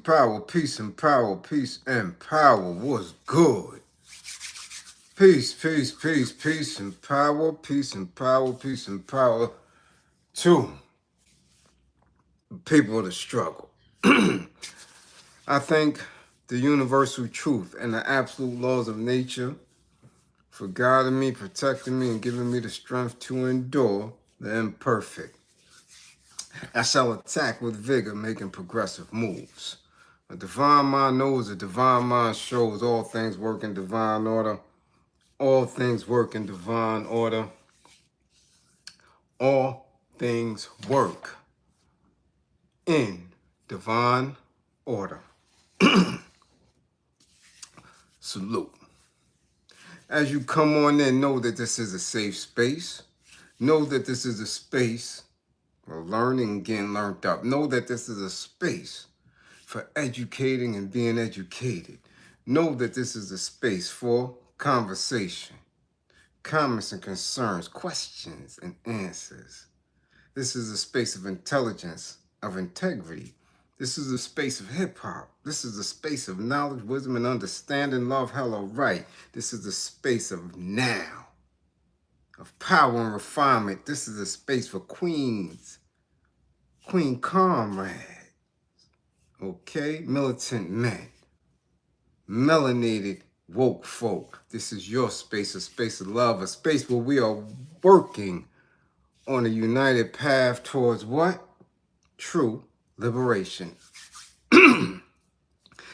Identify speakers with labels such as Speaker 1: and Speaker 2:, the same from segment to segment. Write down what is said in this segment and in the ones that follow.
Speaker 1: power, peace and power, peace and power. What's good? Peace, peace, peace, peace and power, peace and power, peace and power to people of the struggle. I thank the universal truth and the absolute laws of nature for guiding me, protecting me, and giving me the strength to endure the imperfect. I shall attack with vigor, making progressive moves. A divine mind knows, a divine mind shows. All things work in divine order. All things work in divine order. All things work in divine order. Salute. As you come on in, know that this is a safe space. Know that this is a space for learning and getting learned up. Know that this is a space for educating and being educated. Know that this is a space for conversation, comments and concerns, questions and answers. This is a space of intelligence, of integrity. This is a space of hip-hop. This is a space of knowledge, wisdom, and understanding, love, hello, right. This is a space of now, of power and refinement. This is a space for queens, queen comrades, okay? Militant men, melanated woke folk. This is your space, a space of love, a space where we are working on a united path towards what? True liberation.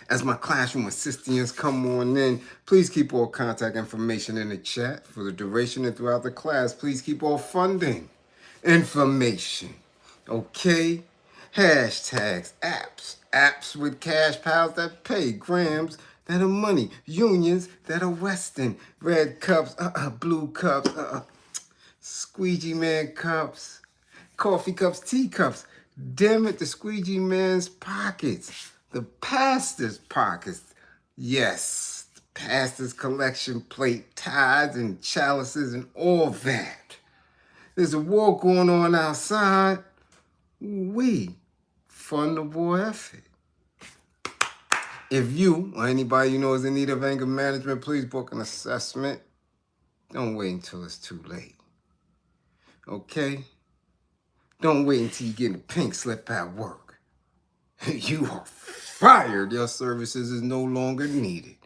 Speaker 1: As my classroom assistants come on in, please keep all contact information in the chat for the duration and throughout the class. Please keep all funding information, okay? Hashtags, apps with cash pals that pay, grams that are money, unions that are Western, red cups, blue cups, squeegee man cups, coffee cups, teacups. Damn it, the squeegee man's pockets, the pastor's pockets. Yes, the pastor's collection plate, ties and chalices and all that. There's a war going on outside. We fund the war effort. If you or anybody you know is in need of anger management, please book an assessment. Don't wait until it's too late. Okay? Don't wait until you get in the pink slip at work. You are fired. Your services is no longer needed.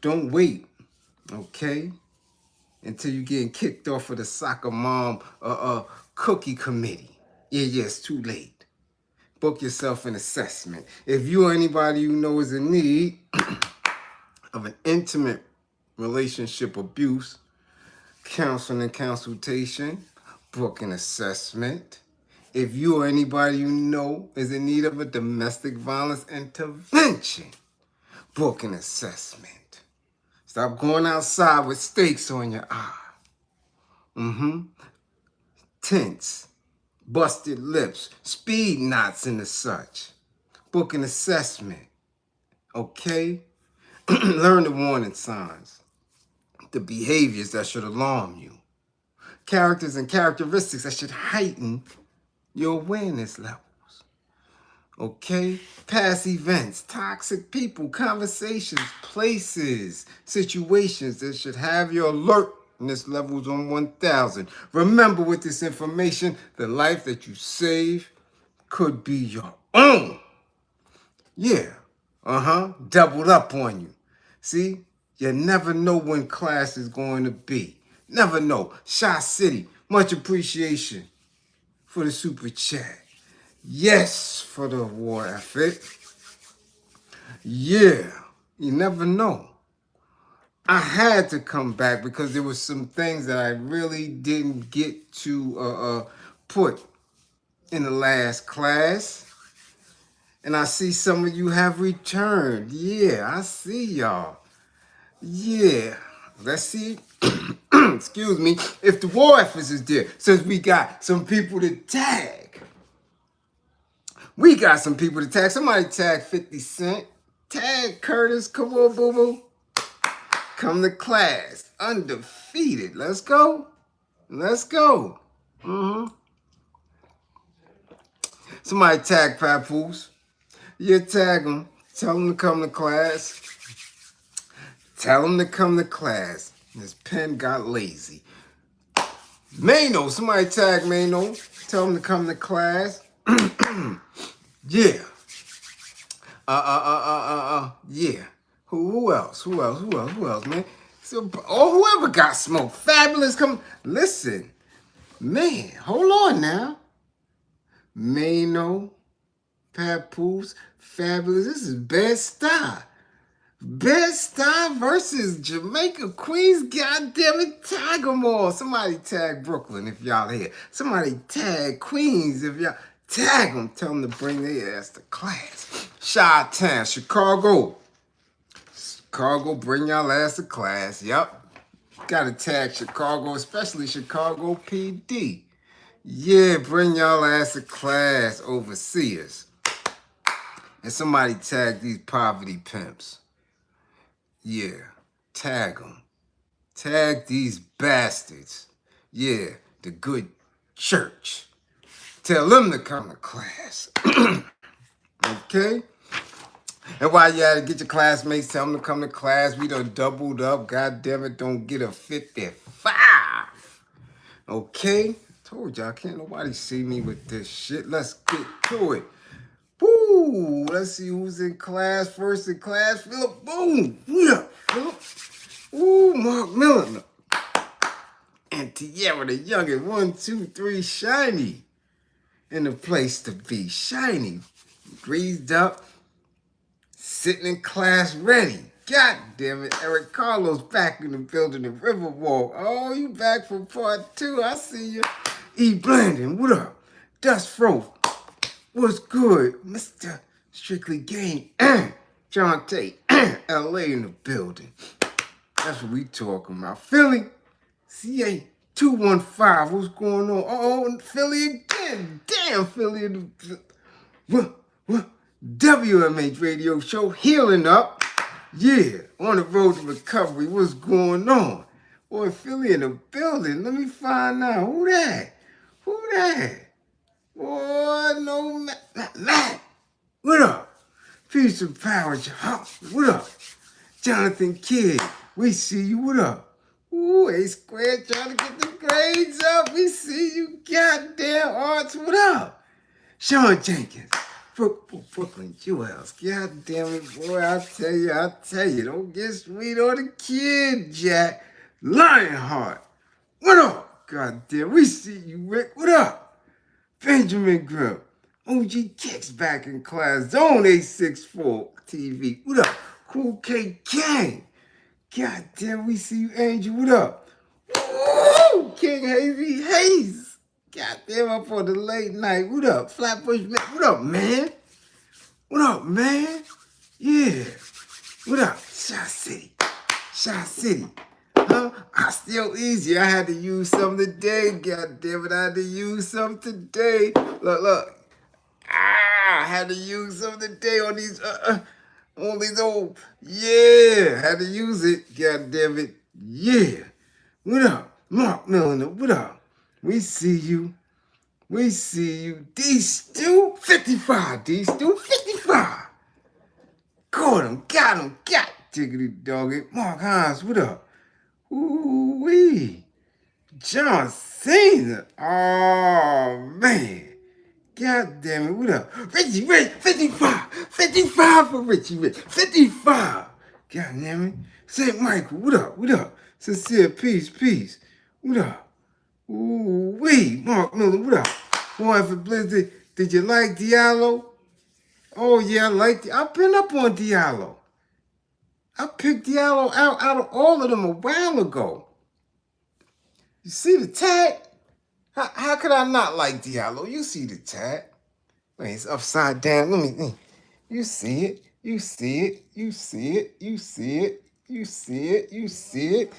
Speaker 1: Don't wait, okay? Until you getting kicked off of the soccer mom cookie committee. Yeah, it's too late. Book yourself an assessment. If you or anybody you know is in need of an intimate relationship abuse, counseling and consultation, book an assessment. If you or anybody you know is in need of a domestic violence intervention, book an assessment. Stop going outside with stakes on your eye. Tints, busted lips, speed knots and the such. Book an assessment, okay? Learn the warning signs, the behaviors that should alarm you, characters and characteristics that should heighten your awareness levels, okay? Past events, toxic people, conversations, places, situations that should have your alertness levels on 1,000. Remember with this information, the life that you save could be your own. Yeah, doubled up on you. See, you never know when class is going to be. Never know. Shy City, much appreciation for the super chat. Yes, for the war effort. Yeah, you never know. I had to come back because there was some things that I really didn't get to put in the last class. And I see some of you have returned. Yeah, I see y'all. Yeah, let's see. Excuse me, if the war effort is there, since we got some people to tag. We got some people to tag. Somebody tag 50 Cent. Tag Curtis. Come on, boo-boo. Come to class. Undefeated. Let's go. Let's go. Somebody tag Papoose. You tag them. Tell them to come to class. Tell them to come to class. This pen got lazy. Maino, somebody tag Maino. Tell him to come to class. Yeah. Yeah. Who else? Who else, man? So, whoever got smoke. Fabolous, come. Listen, man, hold on now. Maino, Papoose, Fabolous. This is Bed-Stuy. Bed-Stuy versus Jamaica Queens. Goddamn it, tag them all. Somebody tag Brooklyn if y'all here. Somebody tag Queens if y'all tag them. Tell them to bring their ass to class. Chi-Town, Chicago. Chicago, bring y'all ass to class. Yep. Gotta tag Chicago, especially Chicago PD. Yeah, bring y'all ass to class, overseers. And somebody tag these poverty pimps. Yeah, tag them. Tag these bastards. Yeah, the good church. Tell them to come to class. Okay? And while you at it, get your classmates, tell them to come to class. We done doubled up. God damn it, don't get a 55. Okay? Told y'all, can't nobody see me with this shit. Let's get to it. Woo! Let's see who's in class. First in class, Philip. Boom! Yeah, Philip. Ooh, Mark Miller. And Tierra the youngin'. 1, 2, 3, shiny. In the place to be. Shiny. Greased up. Sitting in class ready. God damn it. Eric Carlos back in the building in Riverwalk. Oh, you back for part 2. I see you. E. Blandon, what up? Dust Fro. What's good? Mr. Strictly Game. John Tate. LA in the building. That's what we talking about. Philly. CA 215. What's going on? Oh, Philly again. Damn, Philly in the... What? WMH radio show, healing up. Yeah, on the road to recovery. What's going on? Boy, Philly in the building. Let me find out. Who that? Who that? Boy, no, Matt. What up? Peace and power. What up? Jonathan Kidd. We see you. What up? Ooh, A Squared trying to get the grades up. We see you. Goddamn Arts. What up? Sean Jenkins. Brooklyn Jewels. God damn it, boy. I tell you, don't get sweet on the kid, Jack. Lionheart. What up? God damn, we see you, Rick. What up? Benjamin Grill. OG Kicks back in class. Zone 864 TV. What up? Cool K Gang. God damn, we see you, Angel. What up? Woo! King Hazy Hayes. Goddamn, up on the late night. What up, Flatbush man? What up, man? What up, man? Yeah. What up, Shy City? Shy City. Huh? I still easy. I had to use some today. Goddamn it, I had to use some today. Look. I had to use some today on these old. Yeah, had to use it. Goddamn it. Yeah. What up, Mark Miller? What up? We see you. We see you. D-Stew, 55. D-Stew, 55. Caught him. Got him. Got Jiggity Doggy. Mark Hines, what up? Ooh-wee. John Cena. Oh, man. God damn it. What up? Richie Rich, 55. 55 for Richie Rich. 55. God damn it. St. Michael, what up? What up? Sincere, peace. What up? Ooh-wee, Mark Miller, what up? Boy, for Bliz, did you like Diallo? Oh, yeah, I liked it. I've been up on Diallo. I picked Diallo out of all of them a while ago. You see the tag? How could I not like Diallo? You see the tag. Wait, it's upside down. Let me. You see it. You see it. You see it. You see it. You see it. You see it.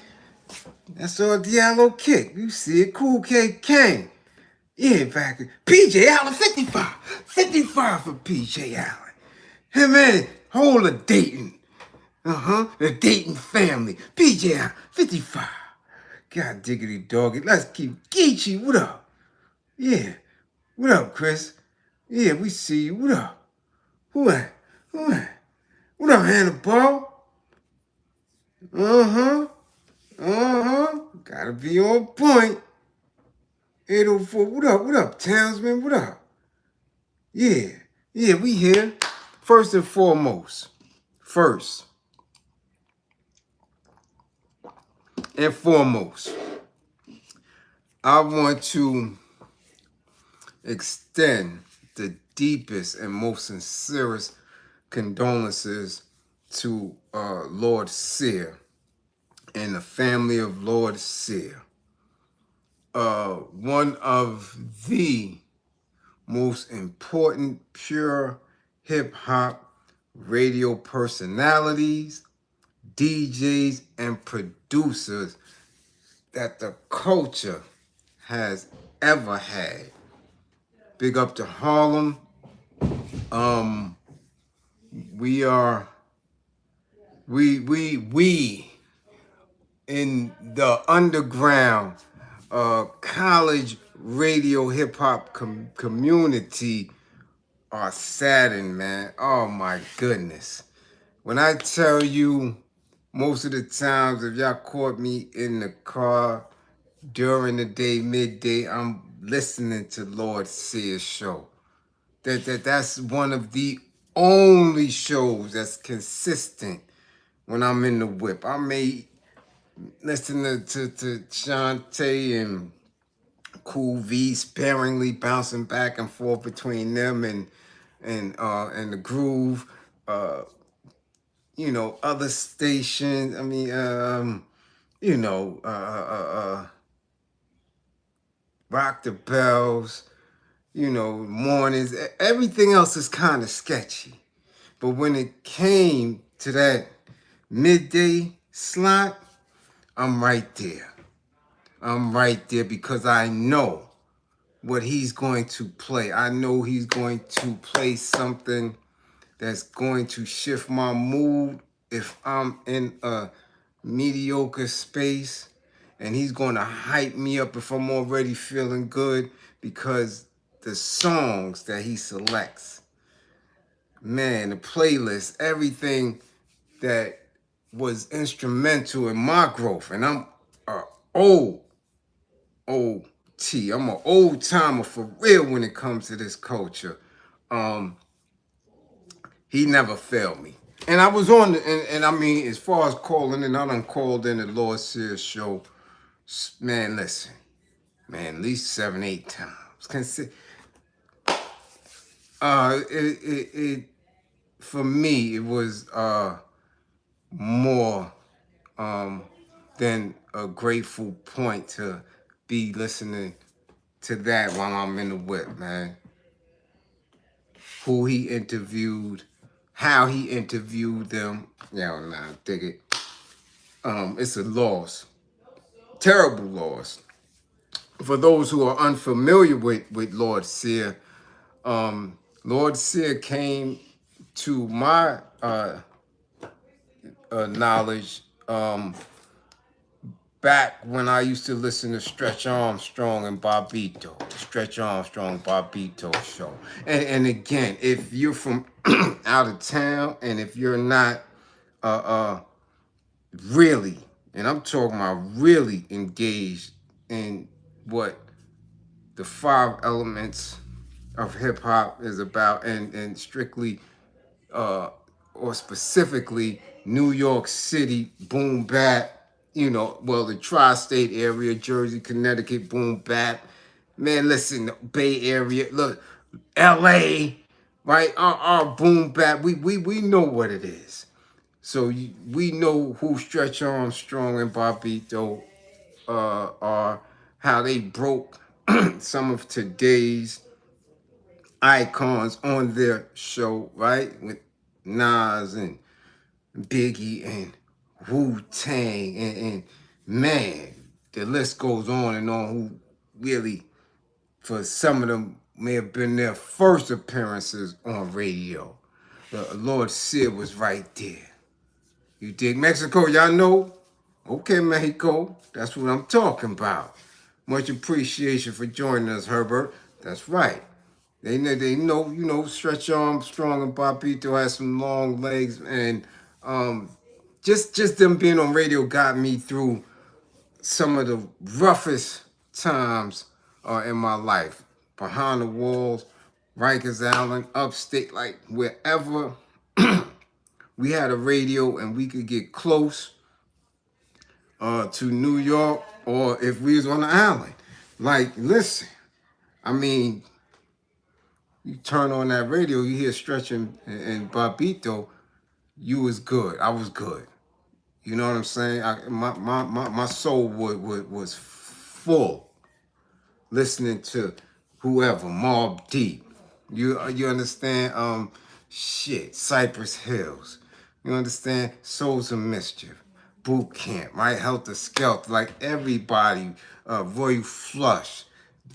Speaker 1: That's all Diallo kick. You see it. Cool K Kane. Yeah, back. PJ Allen, 55. 55 for PJ Allen. Hey, man, whole of Dayton. The Dayton family. PJ Allen, 55. God diggity doggy. Let's keep Geechee. What up? Yeah. What up, Chris? Yeah, we see you. What up? Who that? up, Hannibal? Uh-huh. Uh-huh. Gotta be on point. 804, what up? What up, Townsman? What up? Yeah. Yeah, we here. First and foremost. I want to extend the deepest and most sincerest condolences to Lord Sear and the family of Lord Sear. One of the most important pure hip-hop radio personalities, DJs, and producers that the culture has ever had. Big up to Harlem. We in the underground college radio hip hop community are saddened, man. Oh my goodness. When I tell you, most of the times, if y'all caught me in the car during the day, midday, I'm listening to Lord Sear's show. That's one of the only shows that's consistent when I'm in the whip. I may listen to Shantae and Cool V sparingly bouncing back and forth between them and the Groove. Other stations. I mean, Rock the Bells. Mornings. Everything else is kind of sketchy. But when it came to that midday slot, I'm right there. I'm right there because I know what he's going to play. I know he's going to play something that's going to shift my mood if I'm in a mediocre space. And he's going to hype me up if I'm already feeling good, because the songs that he selects, man, the playlist, everything that was instrumental in my growth. And I'm a I'm an old timer for real when it comes to this culture. He never failed me. And I was on, and I mean, as far as calling in, I done called in the Lord Sear show. Man, listen. Man, at least 7, 8 times. For me, it was more than a grateful point to be listening to that while I'm in the whip, man. Who he interviewed, how he interviewed them. I dig it. It's a loss. Terrible loss. For those who are unfamiliar with Lord Sear, Lord Sear came to my knowledge back when I used to listen to Stretch Armstrong and Bobito, Stretch Armstrong, Bobito show. And again, if you're from out of town and if you're not really, and I'm talking about really engaged in what the 5 elements of hip hop is about, and strictly or specifically New York City boom bap, the tri-state area, Jersey, Connecticut boom bap. Man, listen, Bay Area, look, LA, right? Our boom bap, we know what it is. So we know who Stretch Armstrong and Bobito are, how they broke some of today's icons on their show, right? With Nas and Biggie and Wu-Tang and man, the list goes on and on, who really, for some of them, may have been their first appearances on radio. Lord Sear was right there. You dig? Mexico, y'all know? Okay, Mexico, that's what I'm talking about. Much appreciation for joining us, Herbert. That's right. They know, Stretch Armstrong and Papito had some long legs, and just them being on radio got me through some of the roughest times in my life. Behind the walls, Rikers Island, upstate, like wherever we had a radio and we could get close to New York, or if we was on the island. Like, listen, I mean, you turn on that radio, you hear Stretch and Bobito, you was good. I was good. You know what I'm saying? My soul was full listening to whoever, Mobb Deep. You understand? Shit, Cypress Hills. You understand? Souls of Mischief, Boot Camp, right? Helter Skelter, like everybody, Roy Flush,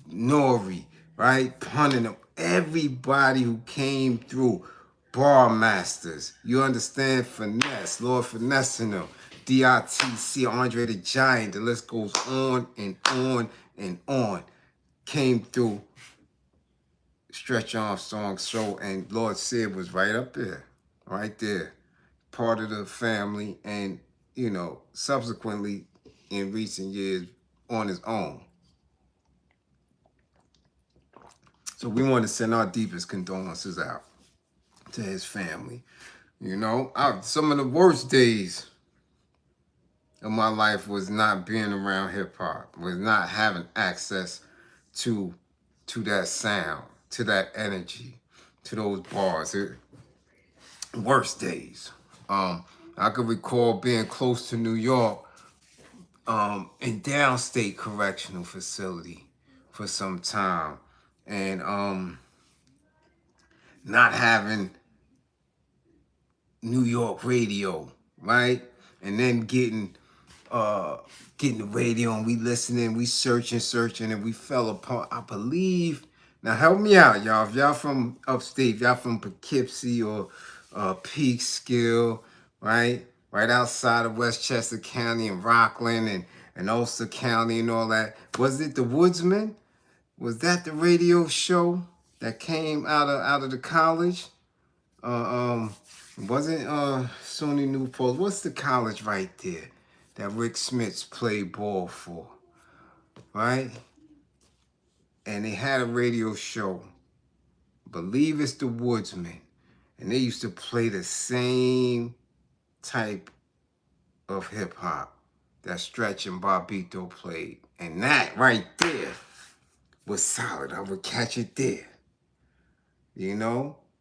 Speaker 1: Nori, right? Punning them. Everybody who came through, Bar Masters. You understand? Finesse, Lord Finessing them. DITC, Andre the Giant. The list goes on and on and on. Came through Stretch Armstrong's show, and Lord Sear was right up there, right there, part of the family, and subsequently in recent years on his own. So we want to send our deepest condolences out to his family. Some of the worst days of my life was not being around hip hop, was not having access to that sound, to that energy, to those bars. Worst days. I could recall being close to New York, in downstate correctional facility for some time, and not having New York radio, right? And then getting the radio, and we listening, we searching, and we fell apart. I believe. Now help me out, y'all. If y'all from upstate, if y'all from Poughkeepsie or Peekskill, right? Right outside of Westchester County and Rockland and Ulster County and all that. Was it the Woodsman? Was that the radio show that came out of the college? Wasn't Sony Newport? What's the college right there that Rick Smits played ball for, right? And they had a radio show. I believe it's the Woodsman, and they used to play the same type of hip hop that Stretch and Bobito played, and that right there was solid. I would catch it there.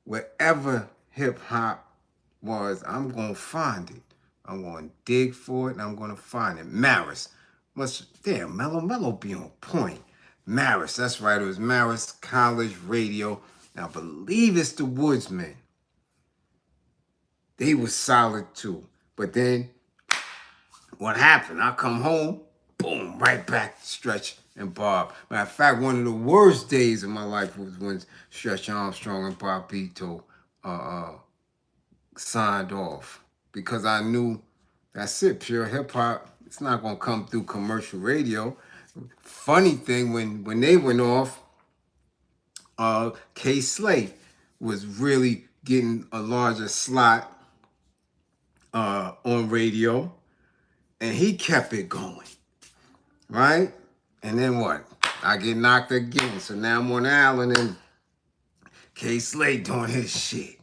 Speaker 1: Wherever hip hop was, I'm gonna find it. I'm gonna dig for it, and I'm gonna find it. Maris, Mellow be on point. Maris, that's right. It was Maris College Radio. Now I believe it's the Woodsman. They was solid too. But then what happened? I come home, boom, right back to Stretch and Bob. Matter of fact, one of the worst days of my life was when Stretch Armstrong and Bobito signed off, because I knew that's it, pure hip hop. It's not gonna come through commercial radio. Funny thing, when they went off, K Slate was really getting a larger slot on radio, and he kept it going, right? And then what? I get knocked again, so now I'm on the island and K Slate doing his shit.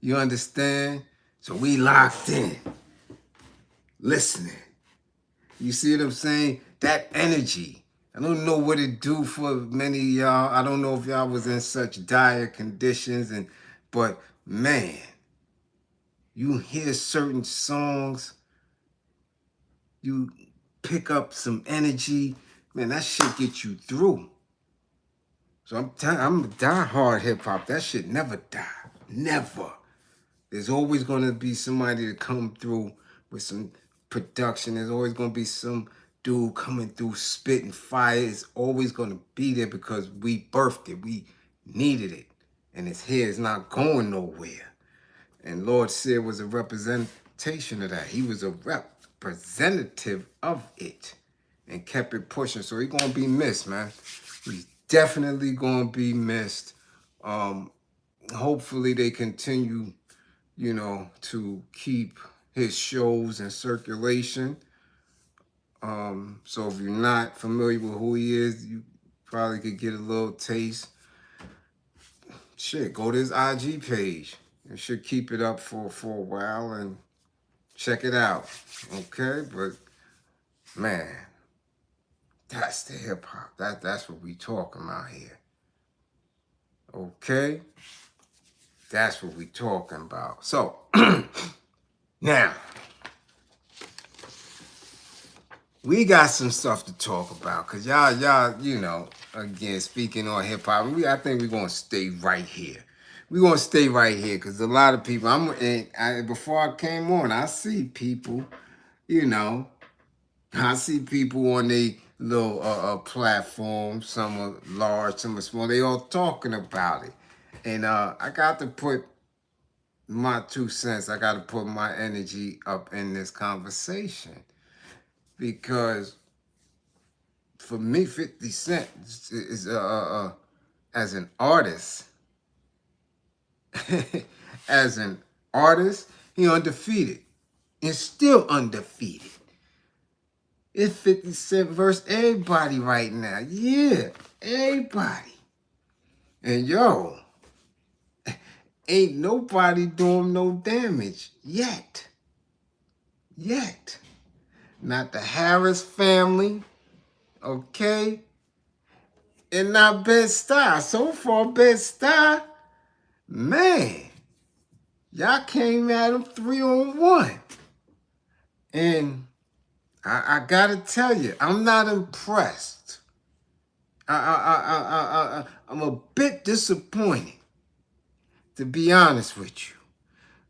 Speaker 1: You understand? So we locked in, listening. You see what I'm saying? That energy. I don't know what it do for many of y'all. I don't know if y'all was in such dire conditions, but man, you hear certain songs, you pick up some energy, man, that shit get you through. So I'm a diehard hip hop. That shit never die. Never. There's always gonna be somebody to come through with some production. There's always gonna be some dude coming through spitting fire. It's always gonna be there because we birthed it. We needed it. And it's here. It's not going nowhere. And Lord Sear was a representation of that. He was a representative of it and kept it pushing. So he's gonna be missed, man. He's definitely gonna be missed. Hopefully they continue, to keep his shows in circulation. So if you're not familiar with who he is, you probably could get a little taste. Shit, go to his IG page. It should keep it up for a while and check it out. Okay, but man, that's the hip hop. That's what we talking about here. Okay, that's what we talking about. So now we got some stuff to talk about, cause y'all, again, speaking on hip hop, I think we're gonna stay right here. We're gonna stay right here, cause a lot of people. Before I came on, I see people, I see people on the little platform. Some are large, some are small. They all talking about it, and I got to put my 2 cents. I got to put my energy up in this conversation because for me, 50 Cent is as an artist, as an artist, he undefeated and still undefeated. It's 50 Cent versus everybody right now. Yeah, everybody. And yo, ain't nobody doing no damage yet. Yet. Not the Harris family, okay? And not Bed-Stuy. So far, Bed-Stuy, man, y'all came at him 3-on-1. And I gotta tell you, I'm not impressed. I'm a bit disappointed, to be honest with you,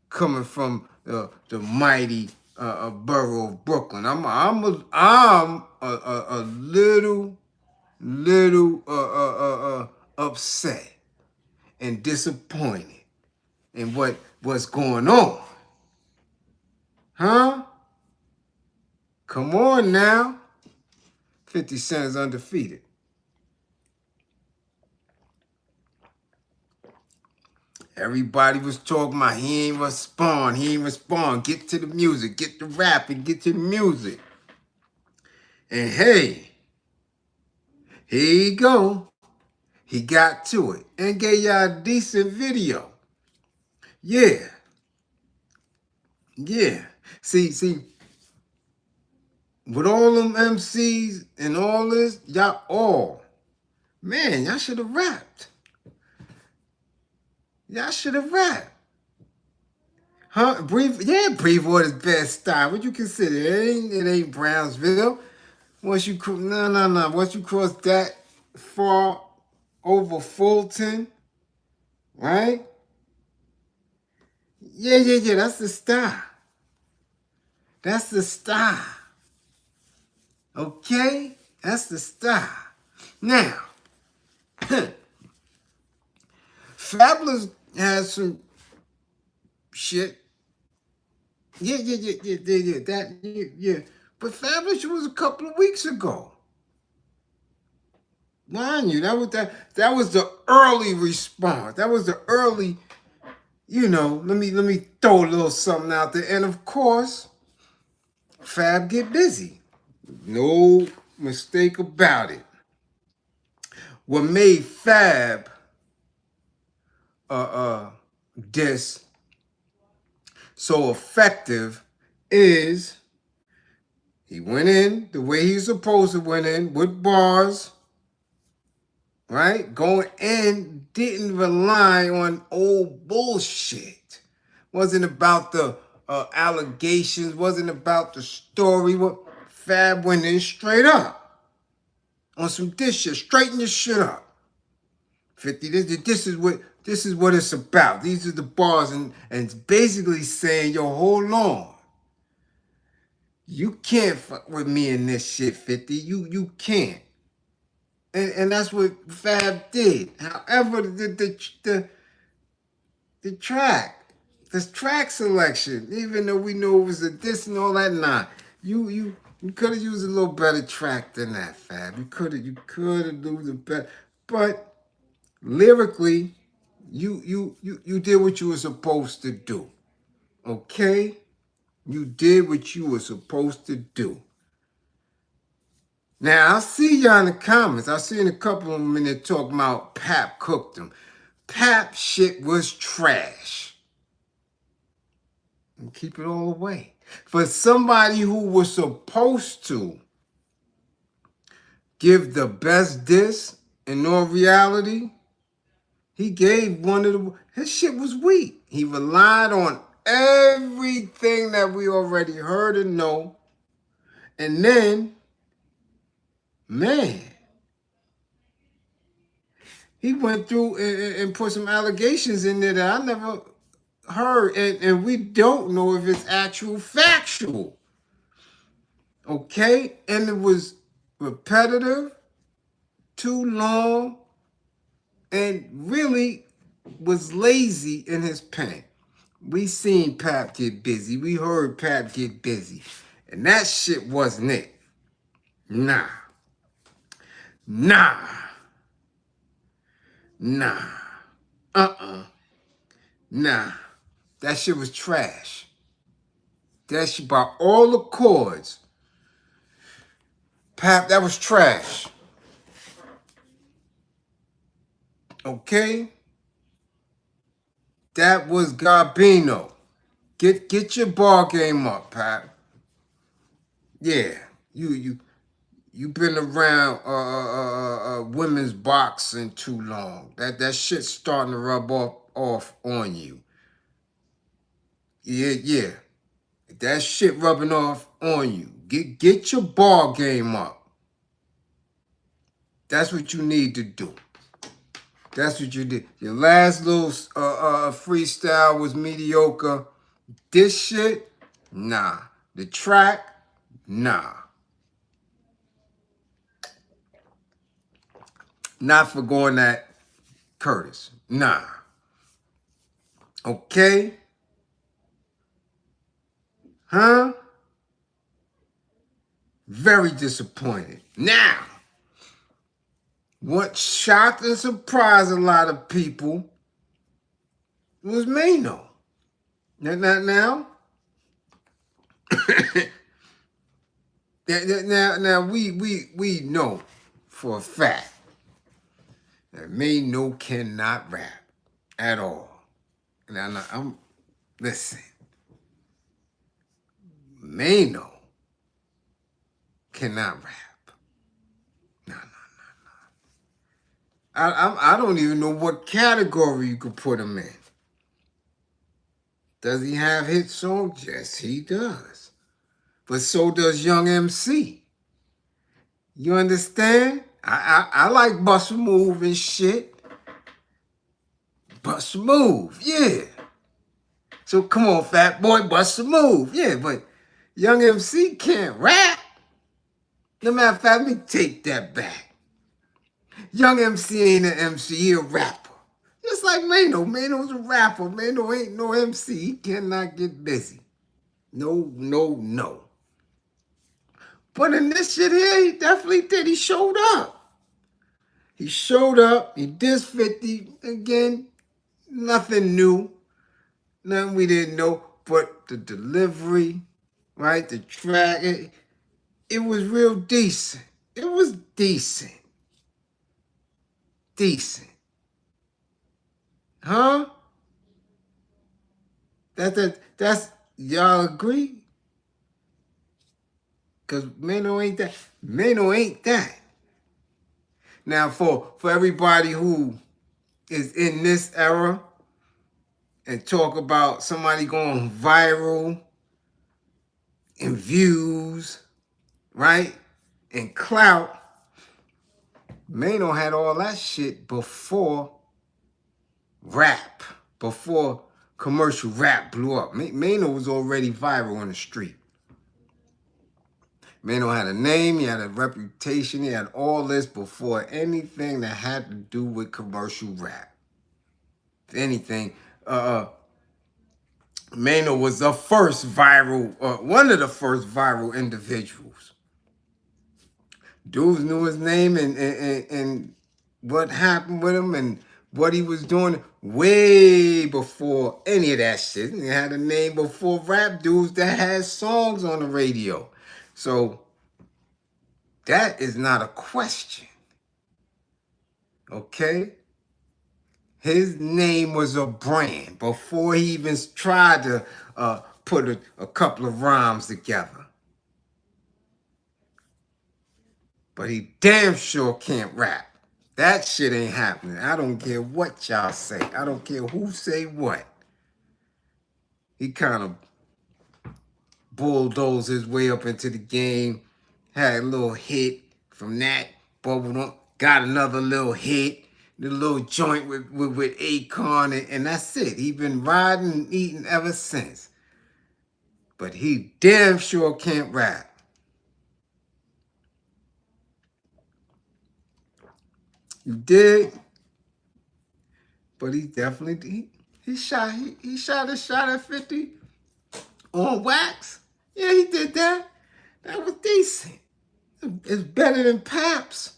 Speaker 1: coming from the mighty borough of Brooklyn. I'm a little upset and disappointed in what's going on, huh? Come on now. 50 Cent is undefeated. Everybody was talking about he ain't respond. Get to the music. Get to rapping. Get to the music. And hey, here you go. He got to it and gave y'all a decent video. Yeah. Yeah. See, with all them MCs and all this, y'all should have rapped. Y'all should have rapped. Huh? Breathe Water's Bed-Stuy. What you consider? It ain't Brownsville. Once you Once you cross that far over Fulton, right? Yeah. That's the style. That's the style. Okay? That's the style. Now, Fabolous has some shit. Yeah. But Fabolous was a couple of weeks ago. Mind you, that was the early response. That was the early, let me throw a little something out there. And of course, Fab get busy. No mistake about it. What made Fab this so effective is he went in the way he's supposed to went in with bars, right? Going in, didn't rely on old bullshit. Wasn't about the allegations, wasn't about the story. What Fab went in straight up on some this shit. Straighten your shit up. 50, this is what it's about. These are the bars, and it's basically saying, yo, hold on. You can't fuck with me in this shit, 50. You can't. And that's what Fab did. However, the track selection, even though we knew it was a diss and all that, you could have used a little better track than that, Fab. You could have used a better, but lyrically, You did what you were supposed to do. Okay? You did what you were supposed to do. Now, I see y'all in the comments. I seen a couple of them in there talking about Pap cooked them. Pap shit was trash. And keep it all away. For somebody who was supposed to give the best diss, in all reality, he gave one of the... His shit was weak. He relied on everything that we already heard and know. And then, man, he went through and put some allegations in there that I never heard. And we don't know if it's actual factual. Okay? And it was repetitive, too long, and really was lazy in his pen. We seen Pap get busy. We heard Pap get busy. And that shit wasn't it. Nah. Nah. Nah. Nah. That shit was trash. That shit, by all accords, Pap, that was trash. Okay? That was Garbino. Get your ball game up, Pap. Yeah, you been around women's boxing too long. That shit's starting to rub off on you. Yeah. That shit rubbing off on you. Get your ball game up. That's what you need to do. That's what you did. Your last little freestyle was mediocre. This shit, nah. The track, nah. Not for going at Curtis. Nah. Okay? Huh? Very disappointed. Now, what shocked and surprised a lot of people was Maino. Now, now we know for a fact that Maino cannot rap at all. Now, listen. Maino cannot rap. No. I don't even know what category you could put him in. Does he have hit songs? Yes, he does. But so does Young MC. You understand? I like Bust a Move and shit. Bust a Move, yeah. So come on, fat boy, bust a move. Yeah, but Young MC can't rap. No matter of fact, let me take that back. Young MC ain't an MC, he a rapper. Just like Maino. Maino's a rapper. Maino ain't no MC. He cannot get busy. No. But in this shit here, he definitely did. He showed up. He dissed 50. Again, nothing new. Nothing we didn't know. But the delivery, right? The track, it was real decent. It was decent. Huh? That's y'all agree? Cause Maino ain't that. Maino ain't that. Now for everybody who is in this era and talk about somebody going viral and views, right? And clout, Maino had all that shit before rap, before commercial rap blew up. Maino was already viral on the street. Maino had a name, he had a reputation, he had all this before anything that had to do with commercial rap. If anything, Maino was the first viral, one of the first viral individuals. Dudes knew his name and what happened with him and what he was doing way before any of that shit. He had a name before rap dudes that had songs on the radio. So that is not a question. Okay? His name was a brand before he even tried to put a couple of rhymes together. But he damn sure can't rap. That shit ain't happening. I don't care what y'all say. I don't care who say what. He kind of bulldozed his way up into the game, had a little hit from that, bubbled up, got another little hit, the little joint with Akon, and that's it. He been riding and eating ever since. But he damn sure can't rap. You dig? But he definitely he shot a shot at 50 on wax. Yeah, he did that. That was decent. It's better than Paps.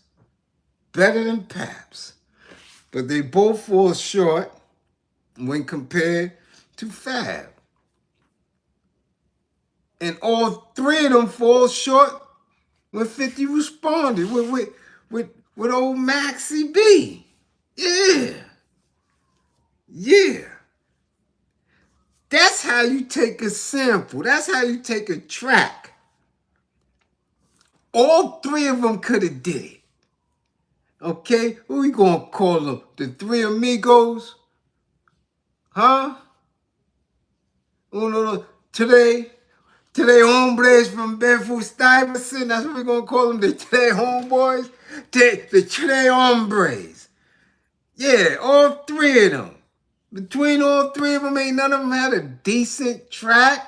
Speaker 1: Better than Paps. But they both fall short when compared to Fab. And all three of them fall short when 50 responded with old Maxie B. Yeah. Yeah. That's how you take a sample. That's how you take a track. All three of them could have did it. Okay? Who we gonna call them? The three amigos? Huh? Uno, today hombres from Bedford Stuyvesant. That's what we're gonna call them. The today homeboys. The today hombres. Yeah, all three of them. Between all three of them, ain't none of them had a decent track.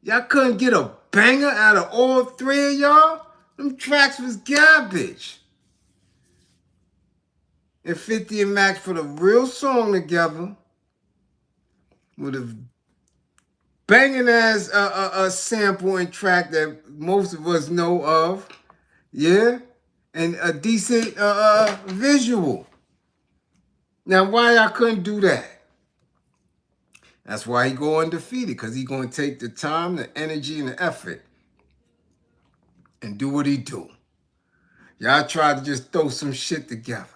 Speaker 1: Y'all couldn't get a banger out of all three of y'all? Them tracks was garbage. And 50 and Max put a real song together with a banging ass a sample and track that most of us know of. Yeah? And a decent visual. Now, why I couldn't do that? That's why he go undefeated, because he going to take the time, the energy, and the effort and do what he do. Y'all try to just throw some shit together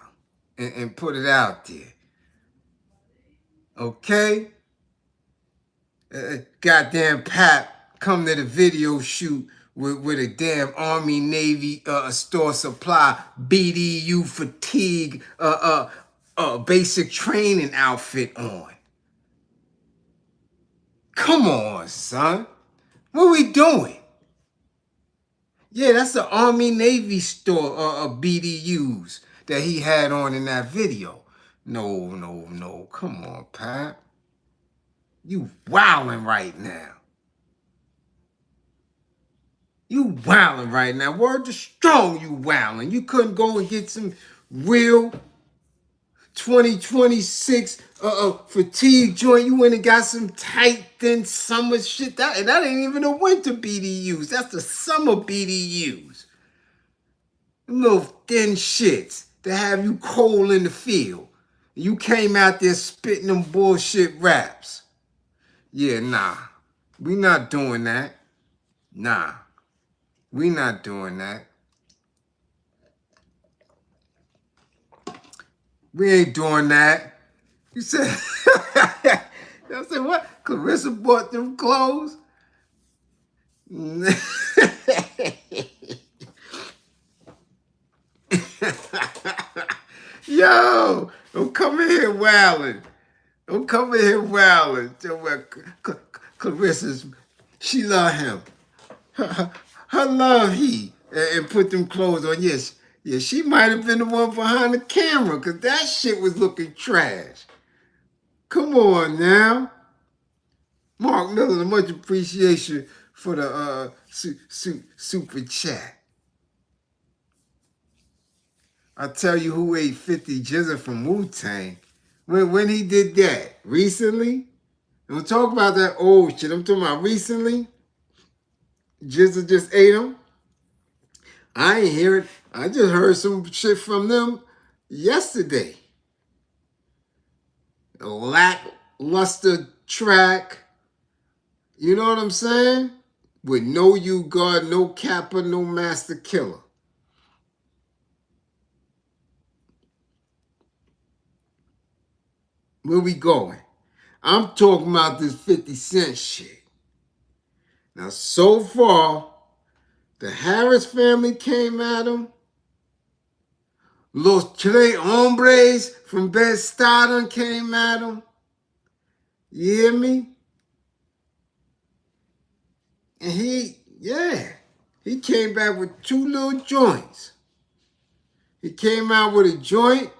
Speaker 1: and put it out there. Okay? Goddamn Pap come to the video shoot with a damn Army, Navy store supply, BDU fatigue, basic training outfit on. Come on, son. What we doing? Yeah, that's the Army, Navy store BDUs that he had on in that video. No. Come on, Pap. You wildin' right now. You wildin' right now. Word to strong, you wildin'. You couldn't go and get some real 2026 fatigue joint. You went and got some tight, thin summer shit. That ain't even the winter BDUs. That's the summer BDUs. Them little thin shits that have you cold in the field. You came out there spitting them bullshit raps. Yeah, nah. We not doing that. Nah. We not doing that. We ain't doing that. You said, I said, what? Clarissa bought them clothes? Yo, don't come in here wilding. Don't come in here wilding. Clarissa's, she love him. Her love he. And put them clothes on. Yes, yeah, she might have been the one behind the camera because that shit was looking trash. Come on now. Mark Miller, much appreciation for the super chat. I tell you who ate 50 Jizza from Wu-Tang. When he did that? Recently? Don't talk about that old shit. I'm talking about recently. Jizza just ate him. I ain't hear it. I just heard some shit from them yesterday. A lackluster track. You know what I'm saying? With no you guard, no kappa, no master killer. Where we going? I'm talking about this 50 Cent shit. Now, so far, the Harris family came at him. Los Tres Hombres from Bed-Stuy came at him. You hear me? And he came back with 2 little joints. He came out with a joint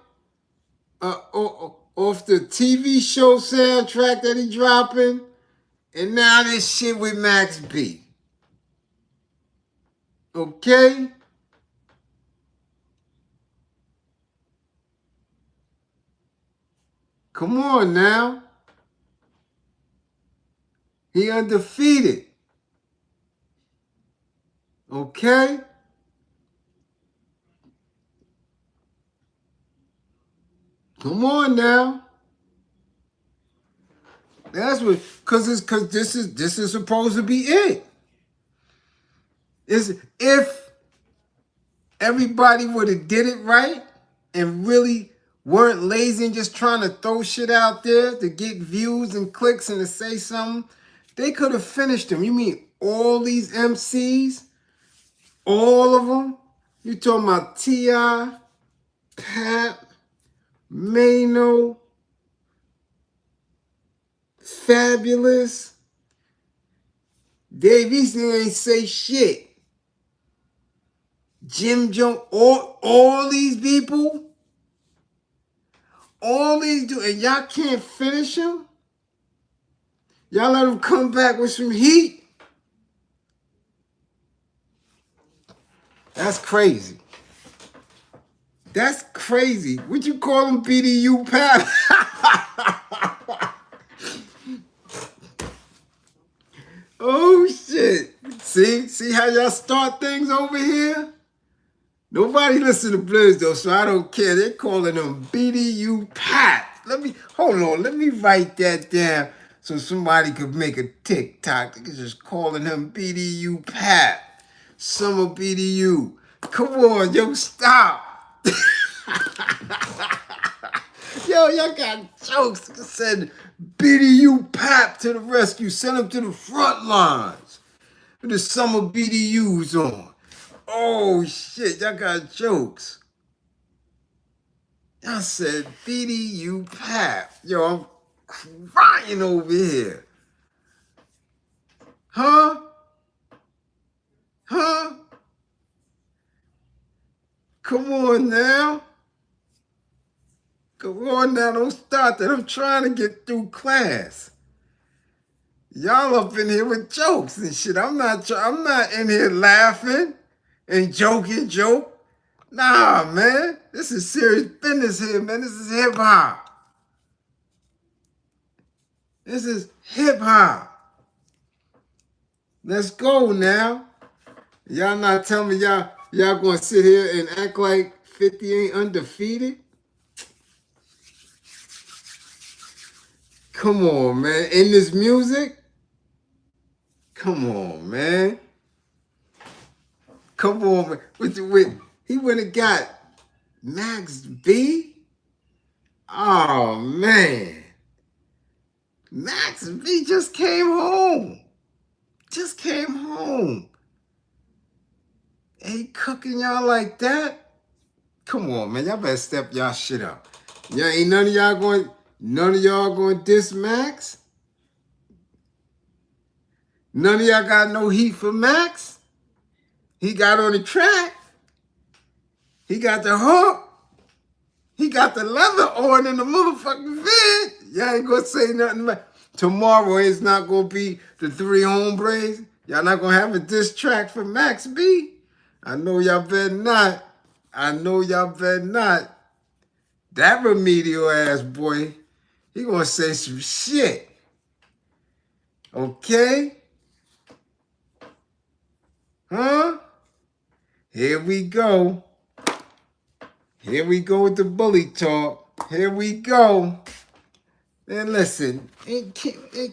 Speaker 1: off the TV show soundtrack that he dropping. And now this shit with Max B. Okay? Come on now. He undefeated. Okay? Come on now. That's what, cause this is supposed to be it. Is if everybody would have did it right and really weren't lazy and just trying to throw shit out there to get views and clicks and to say something, they could have finished him. You mean all these MCs? All of them? You talking about T.I., Pat, Maino, Fabolous? Dave Easton ain't say shit. Jim Jones, all these people, all these dudes, and y'all can't finish him? Y'all let him come back with some heat? That's crazy. That's crazy. Would you call him BDU Pat? Oh shit. See how y'all start things over here? Nobody listen to Bliz though, so I don't care. They're calling him BDU Pat. Hold on, let me write that down so somebody could make a TikTok. They could just calling him BDU Pat. Summer BDU. Come on, yo, stop. Yo, y'all got jokes. Send BDU Pat to the rescue. Send him to the front lines. With the summer BDUs on. Oh shit, y'all got jokes. Y'all said BDU Pat. Yo, I'm crying over here. Huh? Huh? Come on now. Come on now, don't start that. I'm trying to get through class. Y'all up in here with jokes and shit. I'm not in here laughing and joking. Nah, man. This is serious business here, man. This is hip hop. This is hip hop. Let's go now. Y'all not telling me y'all gonna sit here and act like 50 ain't undefeated? Come on, man. In this music? Come on, man. Come on, man. He would have got Max B? Oh, man. Max B just came home. Just came home. Ain't cooking y'all like that? Come on, man. Y'all better step y'all shit up. Yeah, ain't none of y'all going to diss Max? None of y'all got no heat for Max? He got on the track. He got the hook. He got the leather on in the motherfucking vid. Y'all ain't gonna say nothing about tomorrow. It's not gonna be the 3 hombres. Y'all not gonna have a diss track for Max B. I know y'all better not. I know y'all better not. That remedial ass boy, he gonna say some shit. Okay? Huh? Here we go. Here we go with the bully talk. Here we go. And listen,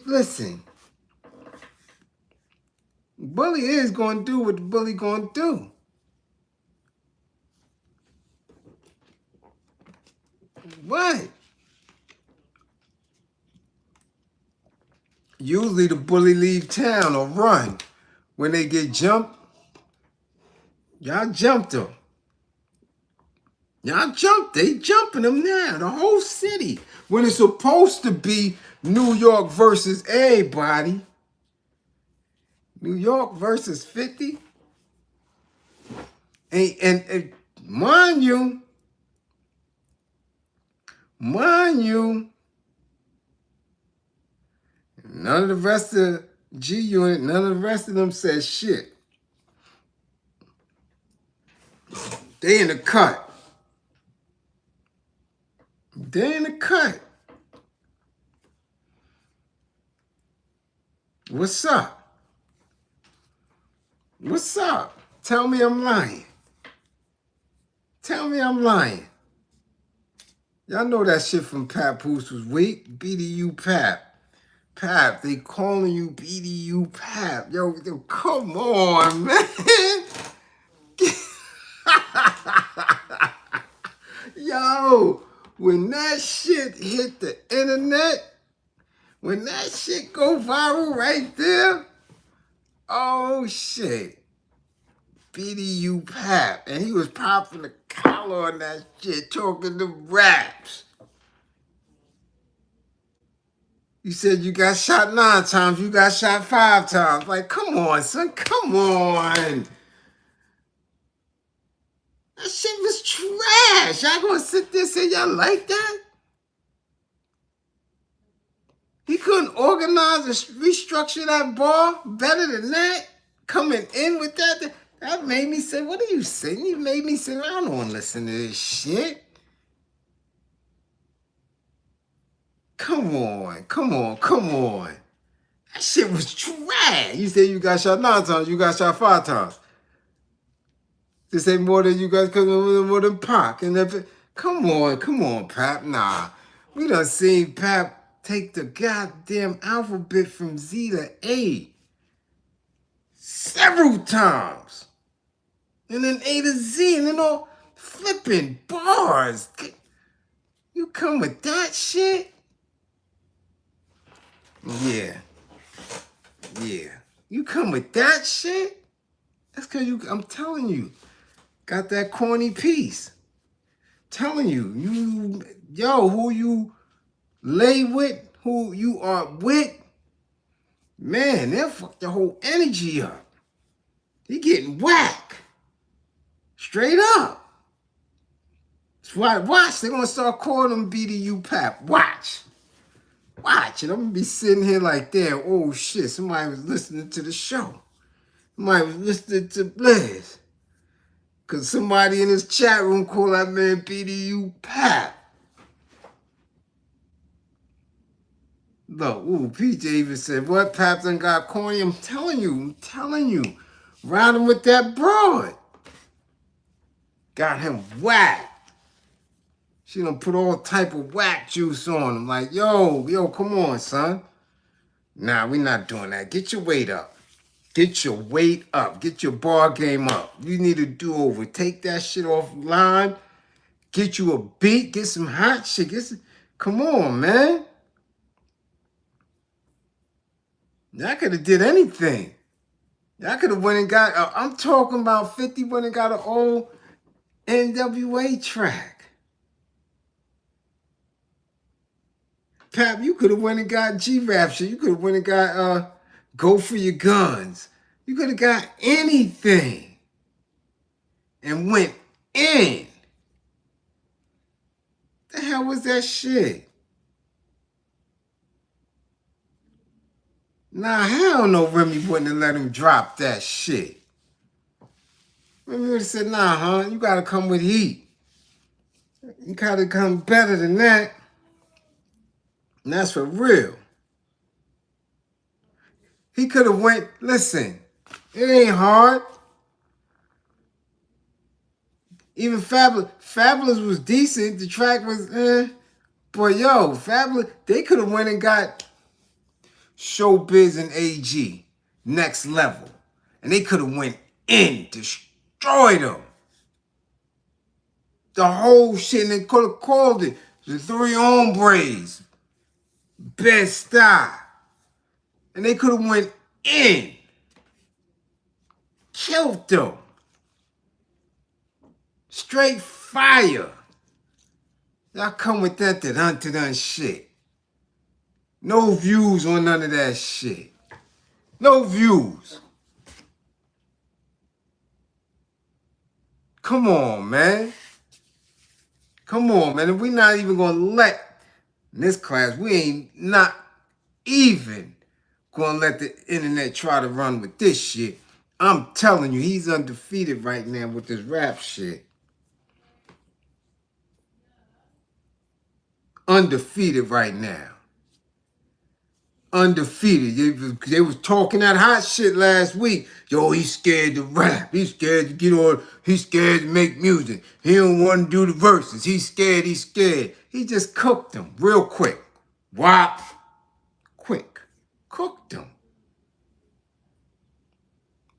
Speaker 1: listen. Bully is going to do what the bully going to do. What? Usually the bully leave town or run. When they get jumped, y'all jumped them. Y'all jumped. They jumping them now. The whole city. When it's supposed to be New York versus everybody. New York versus 50. And mind you, none of the rest of G Unit, none of the rest of them said shit. They in the cut. They in the cut. What's up? What's up? Tell me I'm lying. Tell me I'm lying. Y'all know that shit from Papoose was weak. BDU Pap. Pap, they calling you BDU Pap. Yo, come on, man. Yo, when that shit hit the internet, when that shit go viral right there, oh shit. BDU Pap. And he was popping the collar on that shit, talking the raps. You said you got shot 9 times, you got shot 5 times. Like, come on, son, come on. That shit was trash. Y'all gonna sit there and say y'all like that? He couldn't organize and restructure that bar better than that? Coming in with that? That made me say, what are you saying? You made me say, I don't want to listen to this shit. Come on, come on, come on. That shit was trash. You said you got shot 9 times, you got shot 5 times. This ain't more than you guys could more than Pac. And come on, Pap. Nah. We done seen Pap take the goddamn alphabet from Z to A several times. And then A to Z, and then all flipping bars. You come with that shit? Yeah. Yeah. You come with that shit? That's because I'm telling you, got that corny piece. Telling you, who you lay with, who you are with, man, they'll fuck the whole energy up. He getting whacked. Straight up. That's why, watch, they're going to start calling him BDU Pap. Watch. Watch. And I'm going to be sitting here like, damn, oh shit, somebody was listening to the show. Somebody was listening to Bliz. Because somebody in his chat room called that man BDU Pap. Look, ooh, PJ even said, what, Pap done got corny? I'm telling you. Round him with that broad. Got him whacked. She done put all type of whack juice on him. Like, yo, come on, son. Nah, we not doing that. Get your weight up. Get your weight up. Get your bar game up. You need a do-over. Take that shit offline. Get you a beat. Get some hot shit. Come on, man. Y'all could have did anything. Y'all could have went and got, I'm talking about 50 went and got an old NWA track. Pap, you could have went and got G-Rap shit. You could have went and got Go For Your Guns. You could have got anything and went in. The hell was that shit? Nah, hell no, Remy wouldn't have let him drop that shit. Remy would have said, nah, huh? You gotta come with heat. You gotta come better than that. And that's for real. He could have went, listen, it ain't hard. Even Fabolous was decent. The track was but yo, Fabolous, they could have went and got Showbiz and AG next level. And they could have went in, destroyed them. The whole shit, and they could have called it the Three Hombres. Best style. And they could have went in. Killed them. Straight fire. Y'all come with that dun shit. No views on none of that shit. No views. Come on, man. Come on, man. If we not even gonna let in this class, we ain't not even gonna let the internet try to run with this shit. I'm telling you, he's undefeated right now with this rap shit. Undefeated right now. Undefeated. They was talking that hot shit last week. Yo, he's scared to rap. He's scared to get on. He's scared to make music. He don't want to do the verses. He's scared. He just cooked them real quick. Whop. Quick. Cooked them.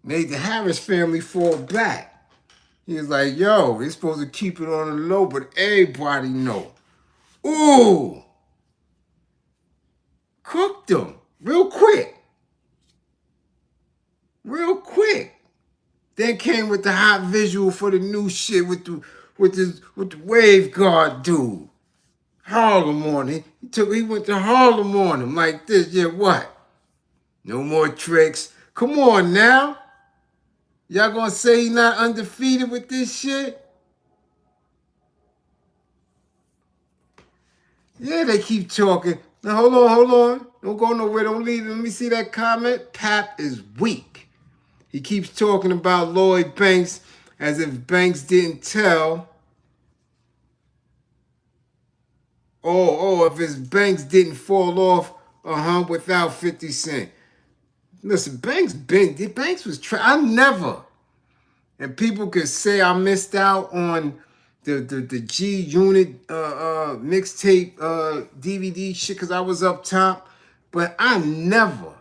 Speaker 1: Made the Harris family fall back. He was like, yo, they're supposed to keep it on the low, but everybody know. Ooh. Cooked them real quick. Real quick. Then came with the hot visual for the new shit with the wave guard dude. Harlem on it. He went to Harlem on him like this. Yeah, what? No more tricks. Come on now. Y'all gonna say he not undefeated with this shit? Yeah, they keep talking. Now, hold on. Don't go nowhere. Don't leave. Let me see that comment. Pap is weak. He keeps talking about Lloyd Banks as if Banks didn't tell. If his Banks didn't fall off without 50 Cent. Listen, Banks was I never. And people could say I missed out on the G Unit mixtape DVD shit because I was up top. But I never,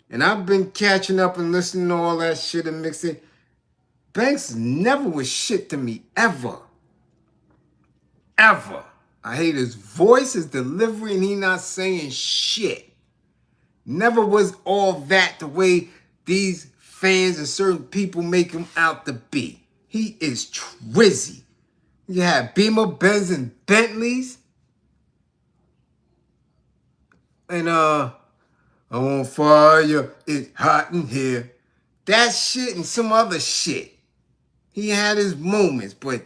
Speaker 1: and I've been catching up and listening to all that shit and mixing. Banks never was shit to me, ever. Ever. I hate his voice, his delivery, and he not saying shit. Never was all that the way these fans and certain people make him out to be. He is trizzy. You have Beamer, Benz, and Bentleys. And I won't fire, it's hot in here. That shit and some other shit. He had his moments, but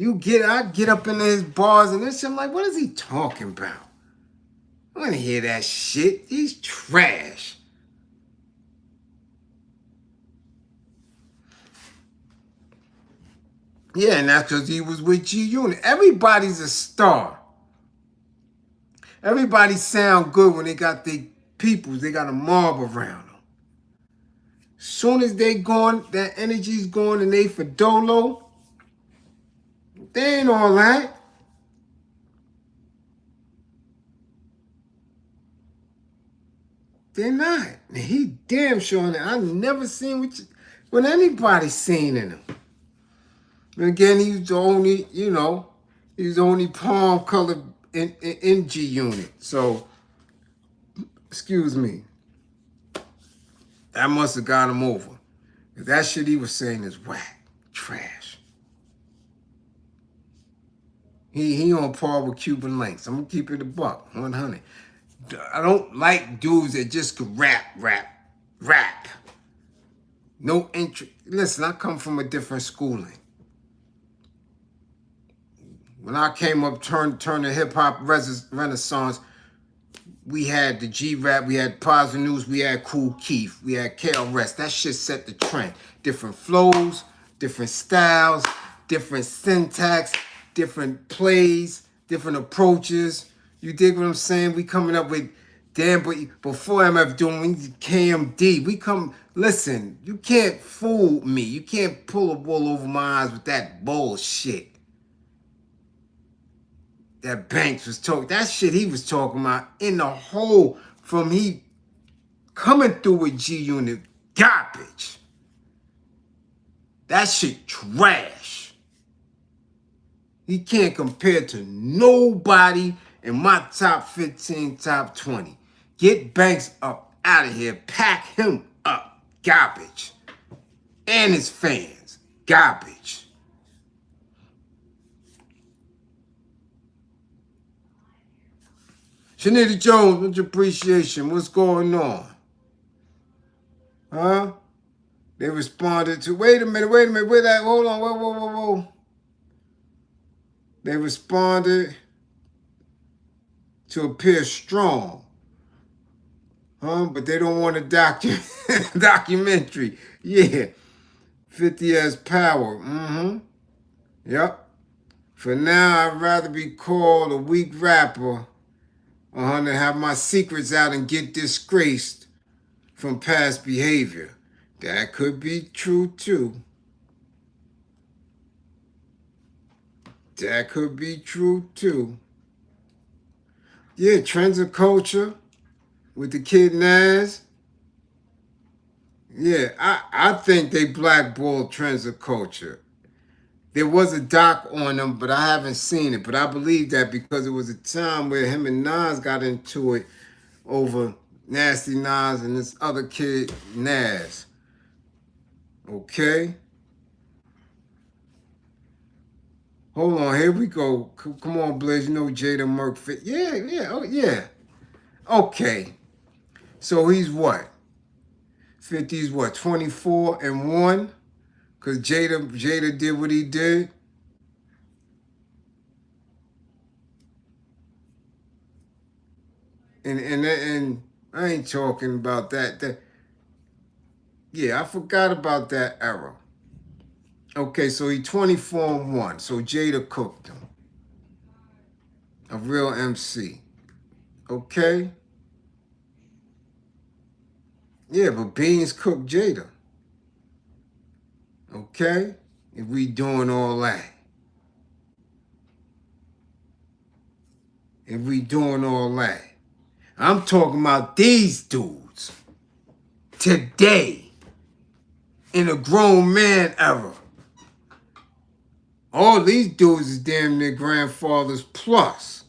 Speaker 1: I get up into his bars and this shit, I'm like, what is he talking about? I want to hear that shit. He's trash. Yeah, and that's because he was with G Unit. Everybody's a star. Everybody sound good when they got their peoples. They got a mob around them. Soon as they gone, that energy's gone and they for dolo, they ain't all that. They're not. And he damn sure that I never seen what anybody seen in him. And again, he was the only, he was the only palm colored in G Unit. So, excuse me. That must have got him over. That shit he was saying is whack. Trash. He on par with Cuban Links. I'm gonna keep it a buck, 100. I don't like dudes that just could rap. No interest. Listen, I come from a different schooling. When I came up, turned the hip hop renaissance, we had the G-Rap, we had Positive News, we had Kool Keith, we had KRS. That shit set the trend. Different flows, different styles, different syntax, different plays, different approaches. You dig what I'm saying? We coming up with Damn, but before MF doing we KMD, we come, listen, you can't fool me. You can't pull a wool over my eyes with that bullshit. That Banks was talking, that shit he was talking about in the whole, from he coming through with G-Unit, garbage. That shit trash. He can't compare to nobody in my top 15, top 20. Get Banks up out of here. Pack him up. Garbage. And his fans. Garbage. Shanita Jones, much appreciation. What's going on? Huh? They responded to, wait a minute, where that, hold on, whoa. They responded to appear strong. But they don't want a documentary. Yeah. 50 has power. Yep. For now, I'd rather be called a weak rapper than have my secrets out and get disgraced from past behavior. That could be true, too. That could be true, too. Yeah, trends of culture with the kid Nas. Yeah, I think they blackballed trends of culture. There was a doc on them, but I haven't seen it. But I believe that because it was a time where him and Nas got into it over Nasty Nas and this other kid, Nas. Okay? Hold on, here we go. Come on, Bliz. You know Jada Merck fit. Yeah, oh yeah. Okay. So he's what? 50's what? 24 and 1? Because Jada did what he did. And I ain't talking about that. Yeah, I forgot about that era. Okay, so he 24 and 1. So Jada cooked him. A real MC. Okay? Yeah, but Beans cooked Jada. Okay? If we doing all that. If we doing all that. I'm talking about these dudes. Today. In a grown man era. All these dudes is damn near grandfathers plus.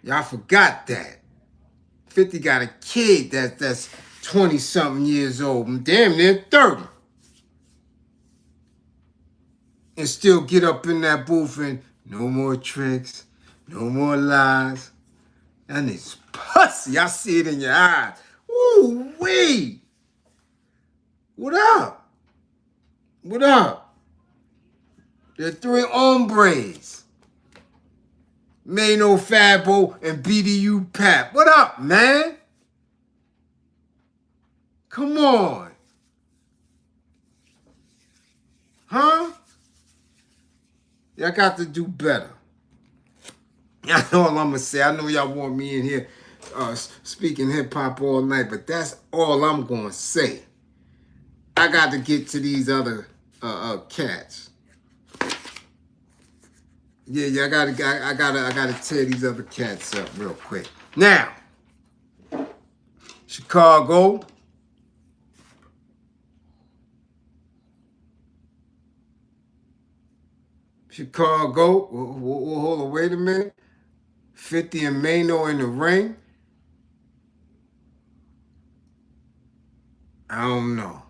Speaker 1: Y'all forgot that. 50 got a kid that's 20-something years old. Damn near 30. And still get up in that booth and no more tricks, no more lies. And it's pussy. I see it in your eyes. Ooh, wee. What up? What up? There are 3 hombres. Maino, Fabo, and BDU Pap. What up, man? Come on. Huh? Y'all got to do better. That's all I'm going to say. I know y'all want me in here speaking hip-hop all night, but that's all I'm going to say. I got to get to these other cats. Yeah, I gotta tear these other cats up real quick. Now, Chicago. Hold on, wait a minute. 50 and Maino in the ring. I don't know.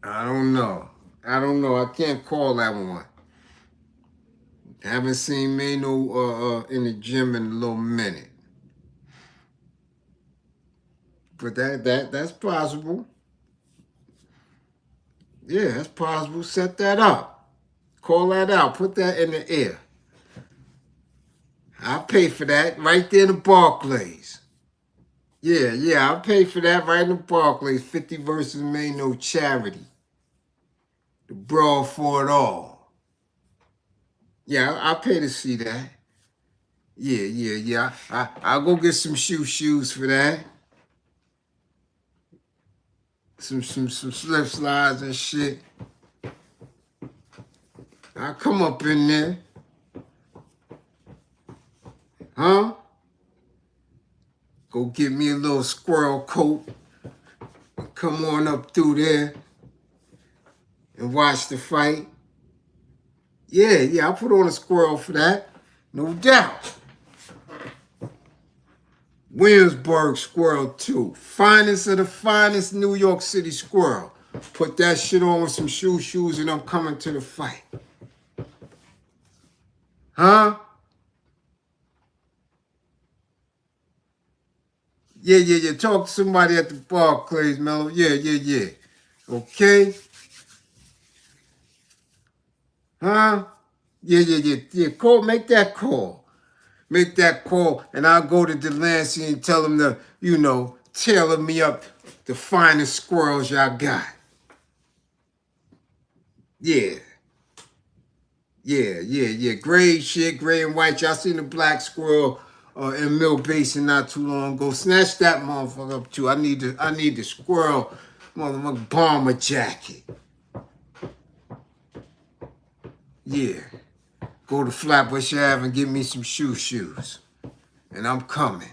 Speaker 1: I don't know. I can't call that one. Haven't seen Maino in the gym in a little minute. But that's possible. Yeah, that's possible. Set that up. Call that out. Put that in the air. I'll pay for that right there in the Barclays. Yeah, I'll pay for that right in the Barclays. 50 versus Maino charity. The brawl for it all. Yeah, I'll pay to see that. Yeah. I'll go get some shoes for that. Some slip slides and shit. I'll come up in there. Huh? Go get me a little squirrel coat. Come on up through there and watch the fight. Yeah, I'll put on a squirrel for that. No doubt. Williamsburg squirrel too. Finest of the finest New York City squirrel. Put that shit on with some shoes and I'm coming to the fight. Huh? Yeah. Talk to somebody at the Barclays, Mellow. Yeah. Okay? Huh? Yeah. Call, make that call. Make that call, and I'll go to Delancey and tell them to, tailor me up the finest squirrels y'all got. Yeah. Gray shit, gray and white. Y'all seen the black squirrel in Mill Basin not too long ago. Snatch that motherfucker up too. I need the squirrel motherfucker bomber jacket. Yeah. Go to Flatbush Ave and get me some shoes. And I'm coming.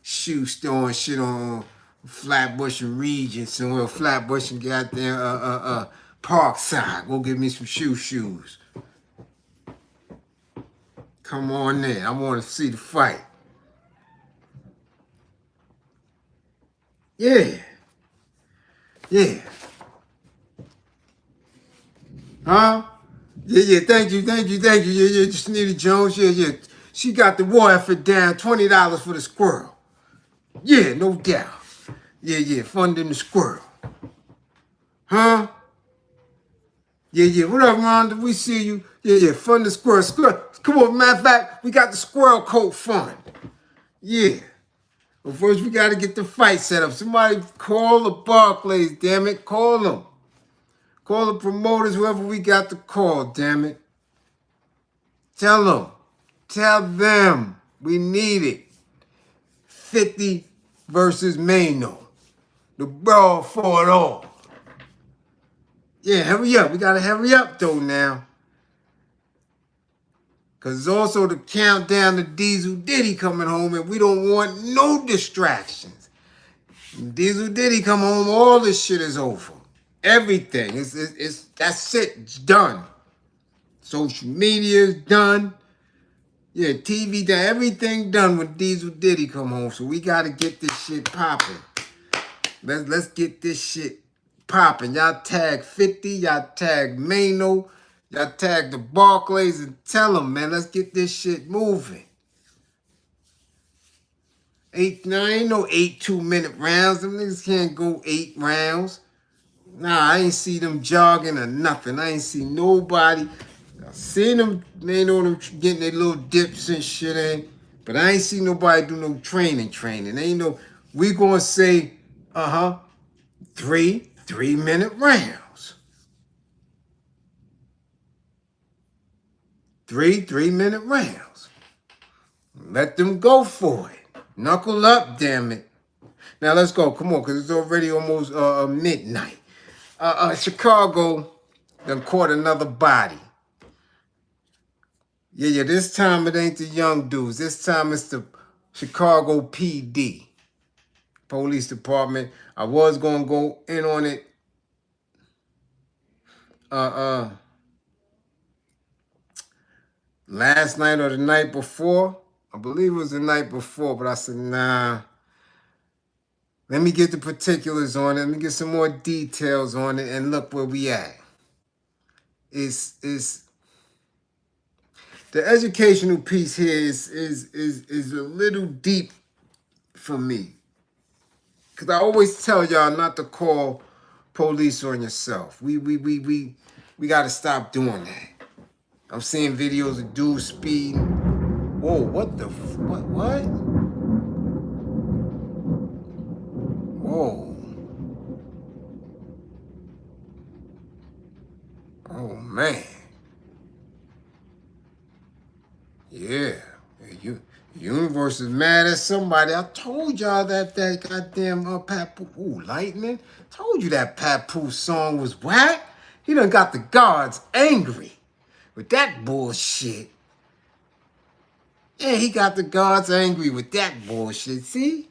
Speaker 1: Shoe store and shit on Flatbush and Regent somewhere. Flatbush and goddamn Parkside. Go get me some shoes. Come on in. I want to see the fight. Yeah. Huh? Yeah. Thank you. Yeah. Just Nita Jones. Yeah. She got the war effort down. $20 for the squirrel. Yeah, no doubt. Yeah. Funding the squirrel. Huh? Yeah. What up, Rhonda? We see you. Yeah. Fund the squirrel. Come on, matter of fact, we got the squirrel coat fund. Yeah. But first, we got to get the fight set up. Somebody call the Barclays, damn it. Call them. Call the promoters, whoever we got to call, damn it. Tell them we need it. 50 versus Maino. The brawl for it all. Yeah, hurry up. We got to hurry up, though, now. Because it's also the countdown to Diesel Diddy coming home, and we don't want no distractions. When Diesel Diddy come home, all this shit is over. Everything. That's it. It's done. Social media is done. Yeah, TV done. Everything done when Diesel Diddy come home. So we got to get this shit popping. Let's get this shit popping. Y'all tag 50. Y'all tag Maino. Y'all tag the Barclays and tell them, man, let's get this shit moving. Now, ain't no 8 2-minute rounds. Them niggas can't go 8 rounds. Nah, I ain't see them jogging or nothing. I ain't see nobody. I seen them, they know them getting their little dips and shit in. But I ain't see nobody do no training. Ain't no, we gonna say, 3-minute rounds. 3-minute rounds. Let them go for it. Knuckle up, damn it. Now let's go. Come on, because it's already almost midnight. Chicago done caught another body. Yeah, this time it ain't the young dudes. This time it's the Chicago PD, Police Department. I was going to go in on it last night or the night before. I believe it was the night before, but I said, nah. Let me get the particulars on it. Let me get some more details on it, and look where we at. It's the educational piece here is a little deep for me, because I always tell y'all not to call police on yourself. We got to stop doing that. I'm seeing videos of dudes speeding. Whoa, what? Whoa. man. Yeah. Universe is mad at somebody. I told y'all that goddamn Papoose, Lightning. Told you that Papoose song was whack. He done got the gods angry with that bullshit. Yeah, he got the gods angry with that bullshit. See?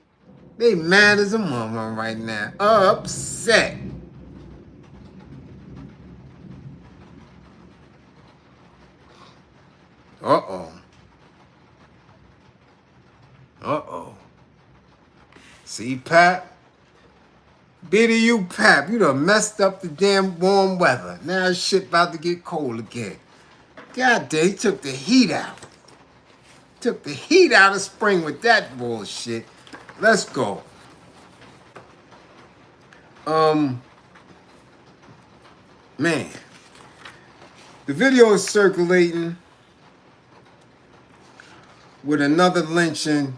Speaker 1: They mad as a mama right now. Upset. Uh-oh. Uh-oh. See, Pap? Be to you, Pap. You done messed up the damn warm weather. Now shit about to get cold again. God damn, he took the heat out. Took the heat out of spring with that bullshit. Let's go. Man. The video is circulating with another lynching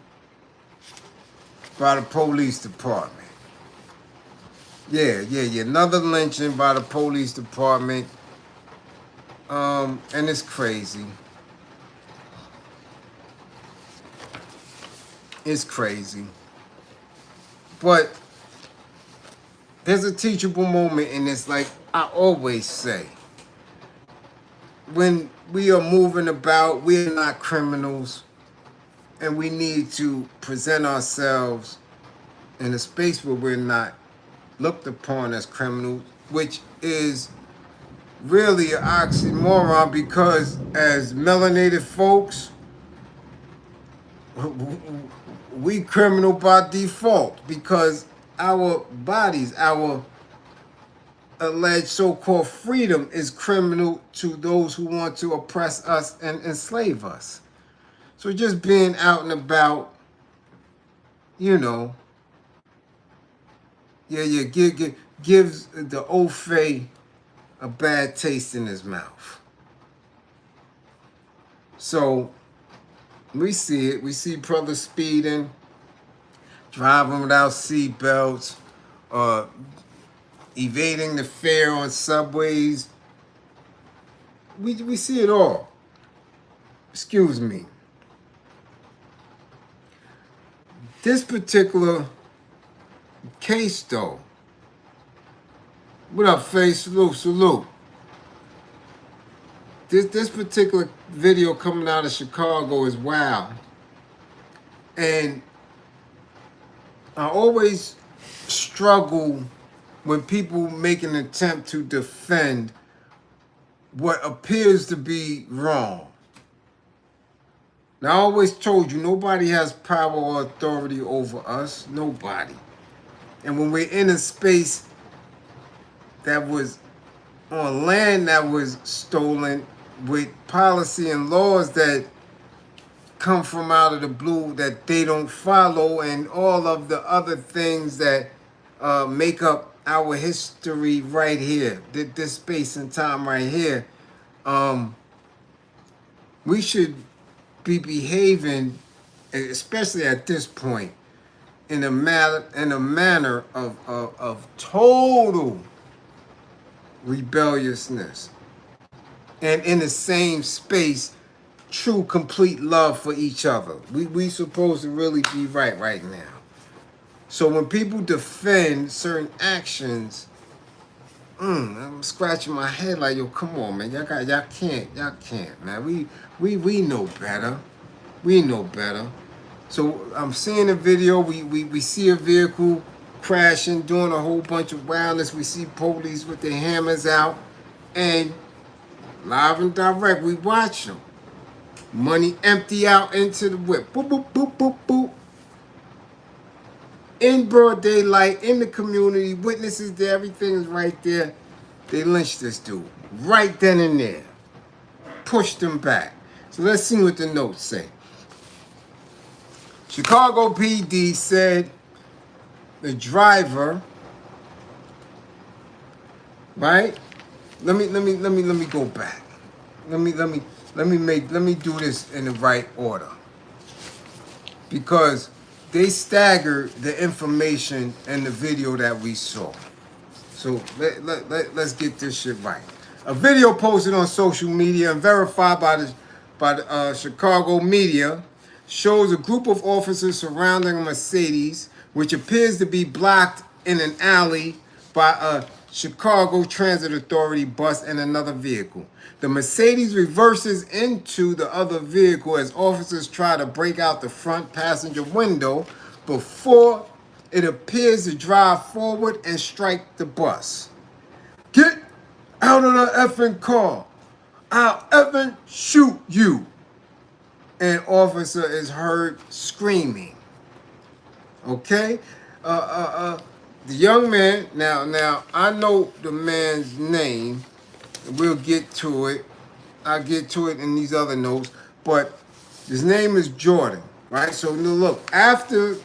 Speaker 1: by the police department. Yeah. Another lynching by the police department. And it's crazy. It's crazy. But there's a teachable moment in this, like I always say. When we are moving about, we're not criminals. And we need to present ourselves in a space where we're not looked upon as criminals, which is really an oxymoron because as melanated folks, we criminal by default because our bodies, our alleged so-called freedom is criminal to those who want to oppress us and enslave us. So just being out and about, you know, gives the old Faye a bad taste in his mouth. So we see it. We see brothers speeding, driving without seatbelts, evading the fare on subways. We see it all. Excuse me. This particular case, though. What up, Faye? Salute. This particular video coming out of Chicago is wild. And I always struggle when people make an attempt to defend what appears to be wrong. Now, I always told you, nobody has power or authority over us. Nobody. And when we're in a space that was on land that was stolen with policy and laws that come from out of the blue that they don't follow and all of the other things that make up our history right here, this space and time right here, we should be behaving, especially at this point, in a manner of total rebelliousness, and in the same space, true complete love for each other. We supposed to really be right now. So when people defend certain actions, I'm scratching my head like, yo, come on, man, y'all can't, man. We know better. We know better. So I'm seeing a video. We see a vehicle crashing, doing a whole bunch of wildness. We see police with their hammers out, and live and direct, we watch them. Money empty out into the whip. Boop, boop, boop, boop, boop. In broad daylight, in the community, witnesses there, everything is right there. They lynched this dude right then and there. Pushed him back. So let's see what the notes say. Chicago PD said the driver, right? Let me go back. Let me do this in the right order. Because they staggered the information in the video that we saw. So let's get this shit right. A video posted on social media and verified by the Chicago media shows a group of officers surrounding a Mercedes, which appears to be blocked in an alley by a Chicago Transit Authority bus and another vehicle. The Mercedes reverses into the other vehicle as officers try to break out the front passenger window before it appears to drive forward and strike the bus. Get out of the effing car. I'll effing shoot you. An officer is heard screaming. Okay? The young man, now I know the man's name. We'll get to it. I'll get to it in these other notes. But his name is Jordan, right? So look, after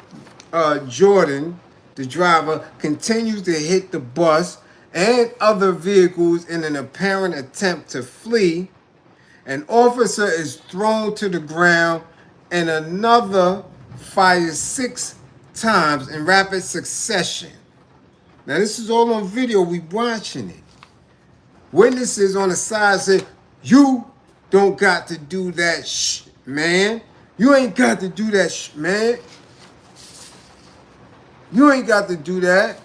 Speaker 1: Jordan, the driver, continues to hit the bus and other vehicles in an apparent attempt to flee, an officer is thrown to the ground and another fires 6 times in rapid succession. Now this is all on video, we watching it. Witnesses on the side say, you don't got to do that man. You ain't got to do that man. You ain't got to do that.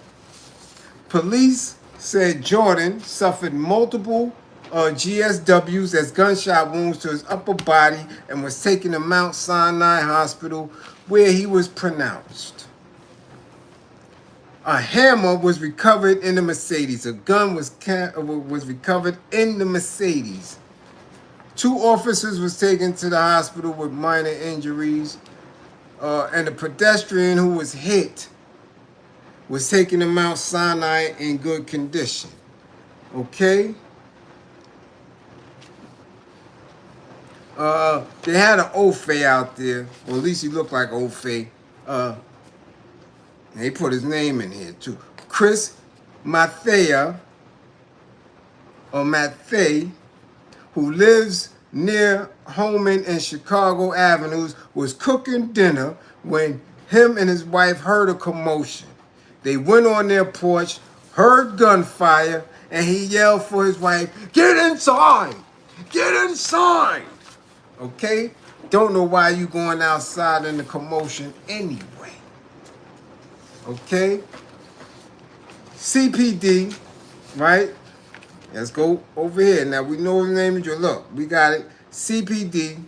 Speaker 1: Police said Jordan suffered multiple GSWs as gunshot wounds to his upper body and was taken to Mount Sinai Hospital where he was pronounced. A hammer was recovered in the Mercedes. A gun was recovered in the Mercedes. 2 officers was taken to the hospital with minor injuries, and the pedestrian who was hit was taken to Mount Sinai in good condition. Okay? They had an Ofe out there, or at least he looked like Ofe. They put his name in here too. Chris Mathea, or Mathay, who lives near Holman and Chicago Avenues, was cooking dinner when him and his wife heard a commotion. They went on their porch, heard gunfire, and he yelled for his wife, "Get inside! Get inside!" Okay? Don't know why you going outside in the commotion anyway. Okay? CPD, right? Let's go over here. Now, we know his name is Joe. Look, we got it. CPD,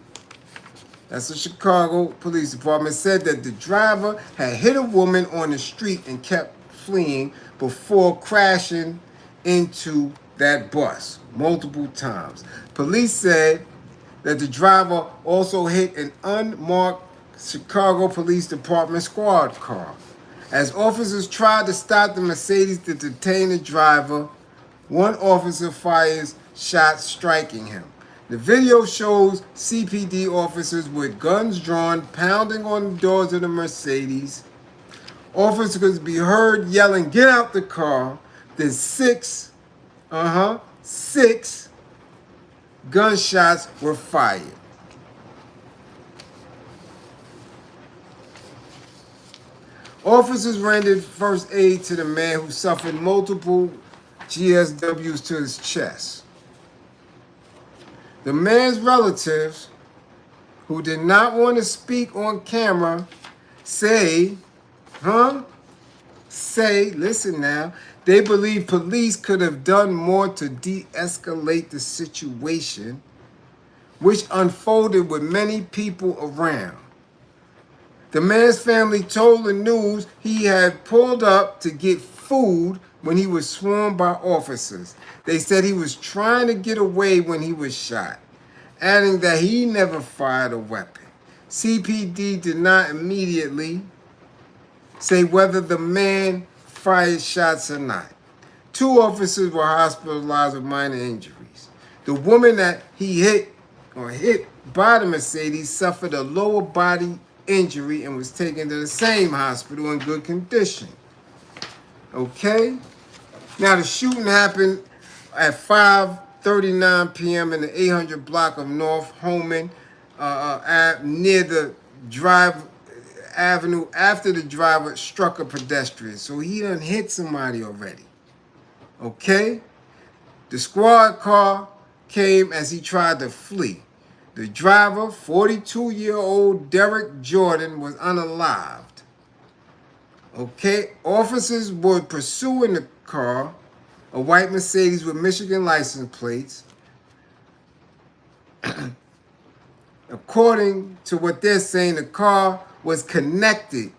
Speaker 1: that's the Chicago Police Department, said that the driver had hit a woman on the street and kept fleeing before crashing into that bus multiple times. Police said that the driver also hit an unmarked Chicago Police Department squad car. As officers tried to stop the Mercedes to detain the driver, one officer fires shots striking him. The video shows CPD officers with guns drawn pounding on the doors of the Mercedes. Officers could be heard yelling, "Get out the car." Then 6 gunshots were fired. Officers rendered first aid to the man who suffered multiple GSWs to his chest. The man's relatives, who did not want to speak on camera, listen now, they believe police could have done more to de-escalate the situation, which unfolded with many people around. The man's family told the news he had pulled up to get food when he was swarmed by officers. They said he was trying to get away when he was shot, adding that he never fired a weapon. CPD did not immediately say whether the man fired shots or not. 2 officers were hospitalized with minor injuries. The woman that he hit by the Mercedes suffered a lower body injury and was taken to the same hospital in good condition. Okay? Now the shooting happened at 5:39 p.m. in the 800 block of North Holman, near the Drive Avenue, after the driver struck a pedestrian. So he done hit somebody already. Okay? The squad car came as he tried to flee. The driver, 42-year-old Derek Jordan, was unalived. Okay, officers were pursuing the car, a white Mercedes with Michigan license plates. According to what they're saying, the car was connected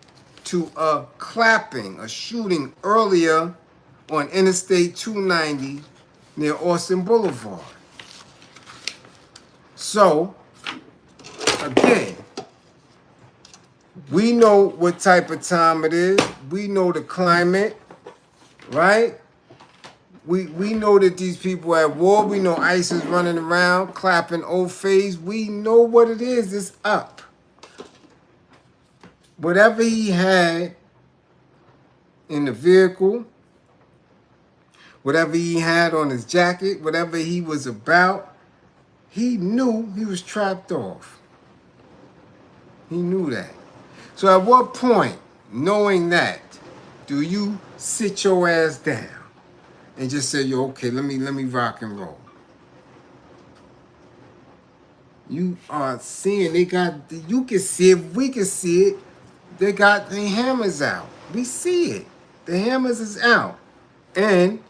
Speaker 1: to a shooting earlier on Interstate 290 near Austin Boulevard. So, again, we know what type of time it is. We know the climate, right? We know that these people are at war. We know ICE is running around clapping old face. We know what it is. It's up. Whatever he had in the vehicle, whatever he had on his jacket, whatever he was about, he knew he was trapped off. He knew that. So at what point, knowing that, do you sit your ass down and just say, yo, okay, let me rock and roll? You are seeing they got, you can see it, we can see it, they got the hammers out. We see it. The hammers is out. And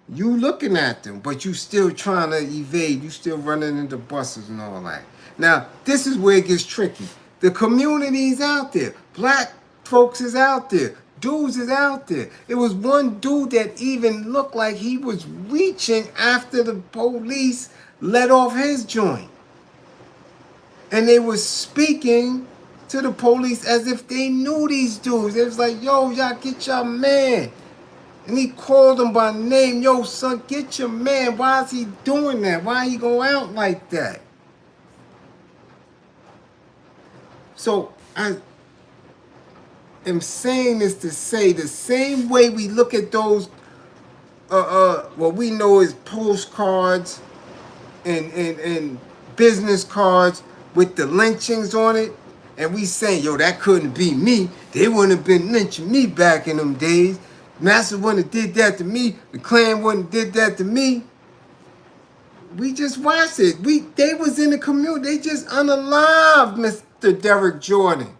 Speaker 1: you looking at them, but you still trying to evade. You still running into buses and all that. Now, this is where it gets tricky. The community is out there. Black folks is out there. Dudes is out there. It was one dude that even looked like he was reaching after the police let off his joint. And they were speaking to the police as if they knew these dudes. It was like, yo, y'all get your man. And he called him by name. Yo, son, get your man. Why is he doing that? Why he go out like that? So I am saying this to say the same way we look at those, what we know as postcards and business cards with the lynchings on it, and we saying, yo, that couldn't be me. They wouldn't have been lynching me back in them days. Master wouldn't have did that to me. The Klan wouldn't have did that to me. We just watched it. They was in the community. They just unalived Mr. Derek Jordan.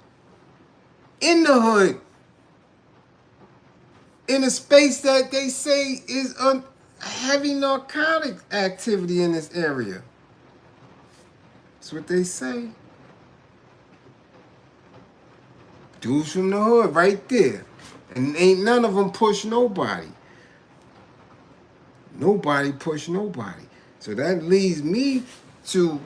Speaker 1: In the hood. In a space that they say is heavy narcotic activity in this area. That's what they say. Dudes from the hood right there. And ain't none of them push nobody. Nobody push nobody. So that leads me to,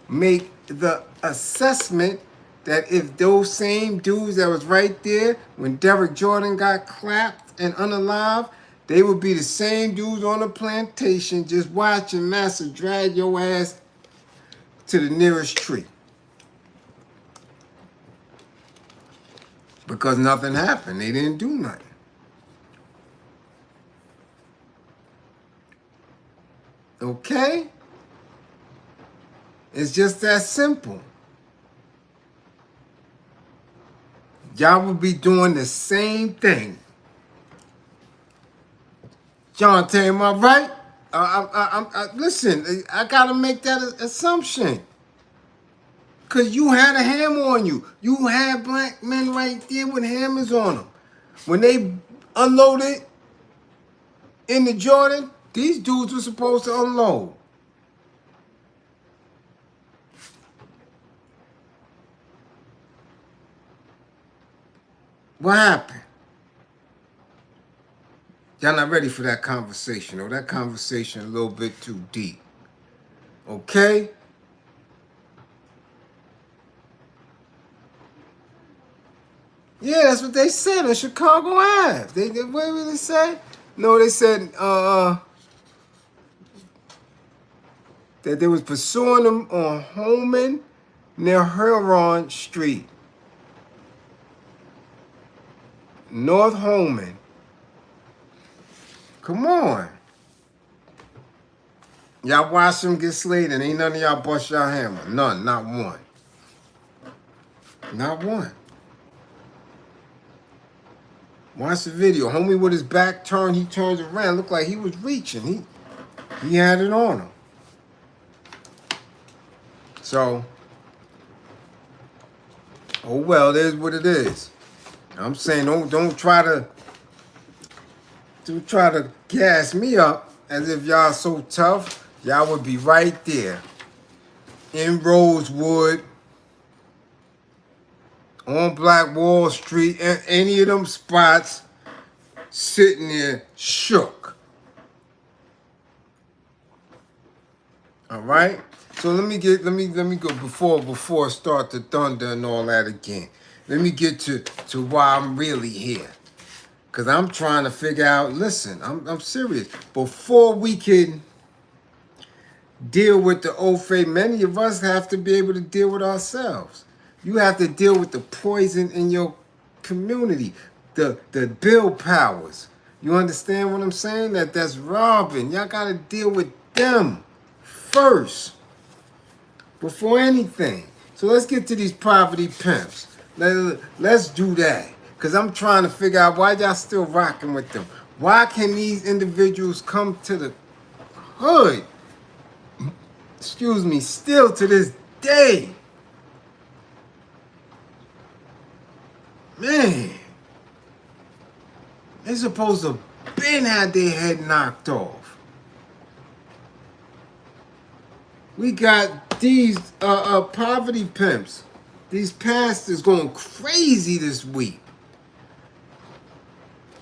Speaker 1: make the assessment that if those same dudes that was right there when Derek Jordan got clapped and unalived, they would be the same dudes on the plantation just watching Master drag your ass to the nearest tree. Because nothing happened. They didn't do nothing. Okay? It's just that simple. Y'all will be doing the same thing. John, am I right? Listen, I gotta make that assumption. Because you had a hammer on you. You had black men right there with hammers on them. When they unloaded in the Jordan, these dudes were supposed to unload. What happened? Y'all not ready for that conversation, though. That conversation a little bit too deep. Okay? Yeah, that's what they said on Chicago Ave. What did they say? No, they said that they was pursuing them on Holman near Huron Street. North Holman. Come on. Y'all watch them get slayed and ain't none of y'all bust y'all hammer. None, not one. Not one. Watch the video. Homie with his back turned, he turns around. Looked like he was reaching. He had it on him. So, oh well, it is what it is. I'm saying don't try to gas me up as if y'all so tough. Y'all would be right there in Rosewood, on Black Wall Street, and any of them spots, sitting there shook. All right. So let me go before I start the thunder and all that again. Let me get to why I'm really here. Cause I'm trying to figure out, listen, I'm serious. Before we can deal with the old faith, many of us have to be able to deal with ourselves. You have to deal with the poison in your community, the bill powers. You understand what I'm saying? That's robbing. Y'all gotta deal with them first before anything. So let's get to these poverty pimps. Let's do that. Because I'm trying to figure out why y'all still rocking with them. Why can these individuals come to the hood, still to this day? Man, they're supposed to been had their head knocked off. We got these poverty pimps, these pastors going crazy this week.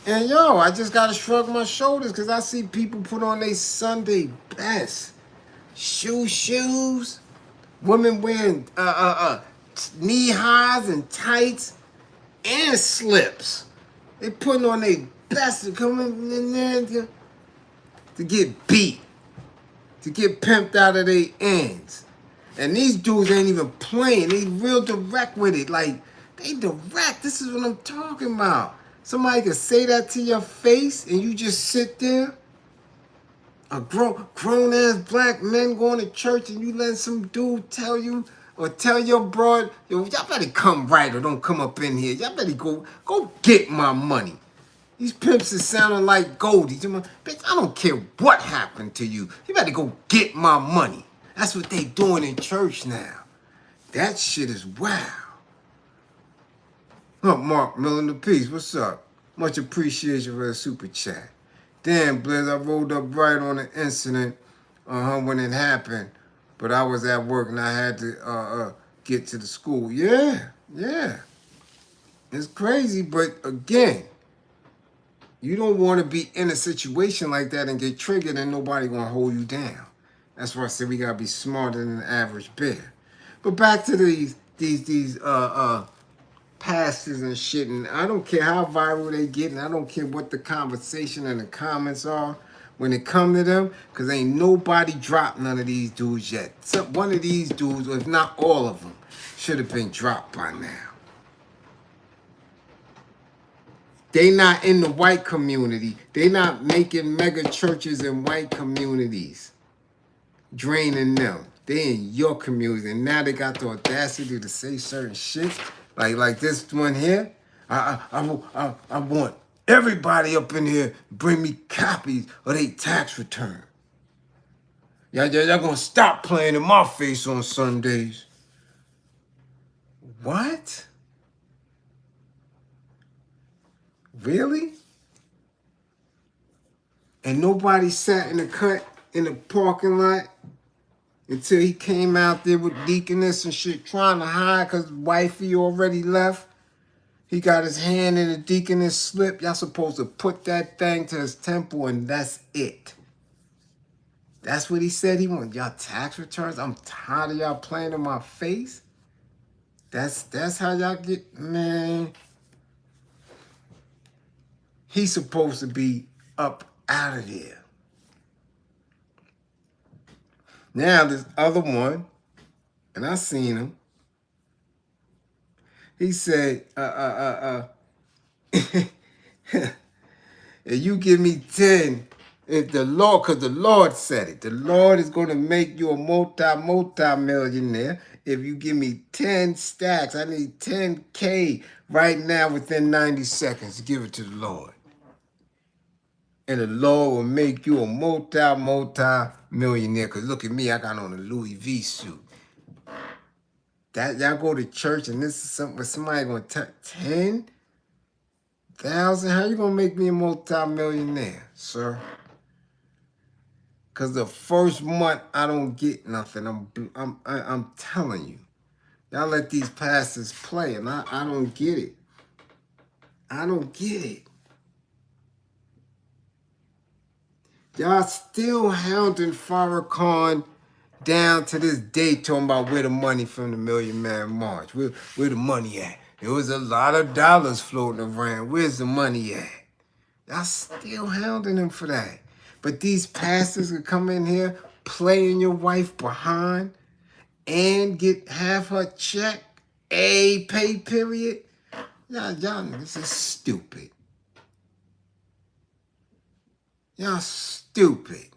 Speaker 1: And yo, I just gotta shrug my shoulders because I see people put on their Sunday best. Shoes, women wearing knee highs and tights and slips. They putting on their best to come in there to get beat, to get pimped out of their ends. And these dudes ain't even playing. They real direct with it. Like, they direct. This is what I'm talking about. Somebody can say that to your face and you just sit there. A grown-ass black men going to church and you let some dude tell you or tell your broad, yo, y'all better come right or don't come up in here. Y'all better go get my money. These pimps is sounding like Goldies. Bitch, I don't care what happened to you. You better go get my money. That's what they doing in church now. That shit is wow. Oh, Mark Miller the Peace, what's up? Much appreciation for the super chat. Damn, Bliz, I rolled up right on the incident when it happened, but I was at work and I had to get to the school. Yeah. It's crazy, but again, you don't want to be in a situation like that and get triggered and nobody gonna hold you down. That's why I said we gotta be smarter than the average bear. But back to these pastors and shit, and I don't care how viral they get, and I don't care what the conversation and the comments are when it come to them, because ain't nobody dropped none of these dudes yet. One of these dudes, if not all of them, should have been dropped by now. They not in the white community. They not making mega churches in white communities, draining them. They in your community, and now they got the audacity to say certain shit. Like this one here, I want everybody up in here bring me copies of their tax return. Y'all gonna stop playing in my face on Sundays. What? Really? And nobody sat in the cut in the parking lot until he came out there with Deaconess and shit trying to hide because wifey already left. He got his hand in the Deaconess slip. Y'all supposed to put that thing to his temple and that's it. That's what he said he wanted. Y'all tax returns? I'm tired of y'all playing in my face. That's how y'all get, man. He's supposed to be up out of there. Now this other one, and I seen him. He said, if you give me 10 If the Lord, because the Lord said it, the Lord is going to make you a multi-millionaire if you give me 10 stacks. I need 10K right now within 90 seconds. Give it to the Lord. And the Lord will make you a multi-millionaire. Because look at me, I got on a Louis V suit. That y'all go to church and this is something somebody going to 10,000. How you going to make me a multi-millionaire, sir? Because the first month I don't get nothing. I'm telling you. Y'all let these pastors play and I don't get it. I don't get it. Y'all still hounding Farrakhan down to this day talking about where the money from the Million Man March. Where the money at? There was a lot of dollars floating around. Where's the money at? Y'all still hounding him for that. But these pastors could come in here, playing your wife behind, and get half her check, a pay period. Y'all niggas is stupid. Y'all stupid.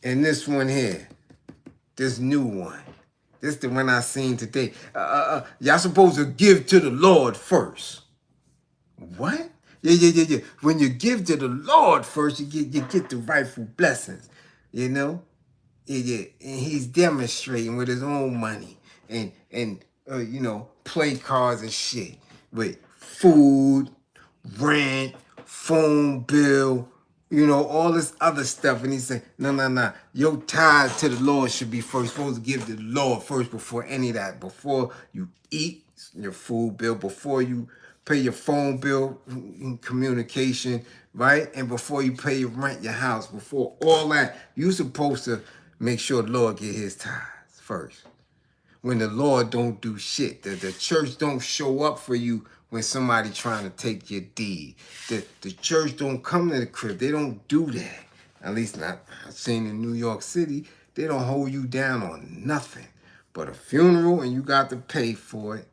Speaker 1: And this one here, this new one, this the one I seen today. Y'all supposed to give to the Lord first. What? Yeah. When you give to the Lord first, you get the rightful blessings. You know? Yeah. And he's demonstrating with his own money and you know, play cards and shit with food, rent, phone bill, you know, all this other stuff. And he said, no. Your tithe to the Lord should be first. You're supposed to give to the Lord first before any of that. Before you eat your food bill, before you pay your phone bill, communication, right? And before you pay your rent, your house, before all that, you're supposed to make sure the Lord get his tithes first. When the Lord don't do shit. The church don't show up for you when somebody trying to take your deed. The church don't come to the crib. They don't do that. At least not I've seen in New York City. They don't hold you down on nothing. But a funeral and you got to pay for it.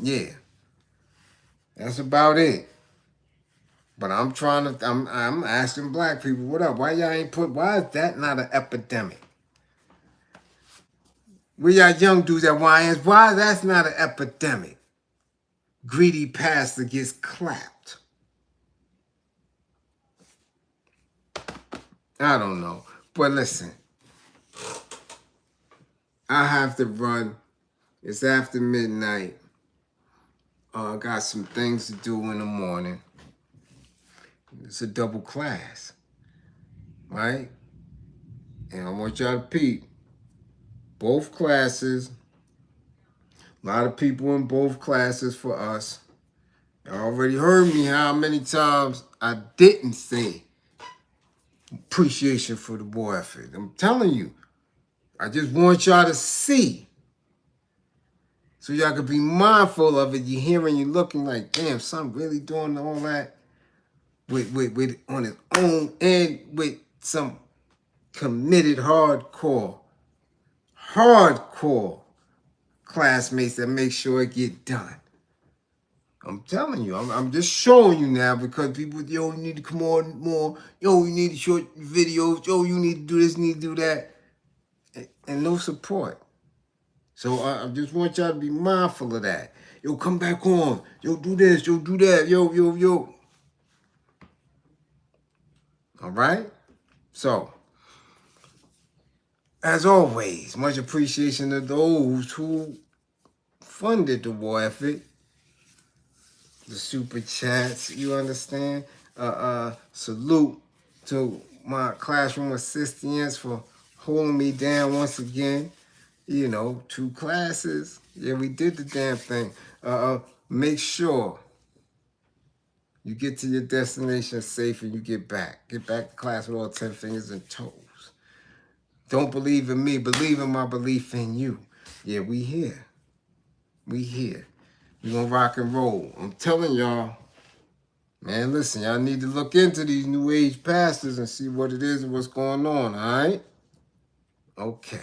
Speaker 1: Yeah. That's about it. But I'm asking black people, what up? Why y'all ain't why is that not an epidemic? We got young dudes at YNs. Why that's not an epidemic? Greedy pastor gets clapped. I don't know. But listen. I have to run. It's after midnight. I got some things to do in the morning. It's a double class. Right? And I want y'all to peep. Both classes. A lot of people in both classes for us. You already heard me how many times I didn't say appreciation for the war effort. I'm telling you. I just want y'all to see. So y'all can be mindful of it. You're hearing, you're looking like, damn, son really doing all that with on his own and with some committed hardcore classmates that make sure it get done. I'm telling you, I'm just showing you now because people, yo, you need to come on more. Yo, you need short videos. Yo, you need to do this, need to do that. And no support. So I just want y'all to be mindful of that. Yo, come back on. Yo, do this. Yo, do that. Yo. All right? So, as always, much appreciation to those who funded the war effort. The super chats, you understand? Salute to my classroom assistants for holding me down once again. You know, 2 classes. Yeah, we did the damn thing. Make sure you get to your destination safe and you get back. Get back to class with all 10 fingers and toes. Don't believe in me. Believe in my belief in you. Yeah, we here. We here. We gonna rock and roll. I'm telling y'all, man, listen, y'all need to look into these new age pastors and see what it is and what's going on, all right? Okay.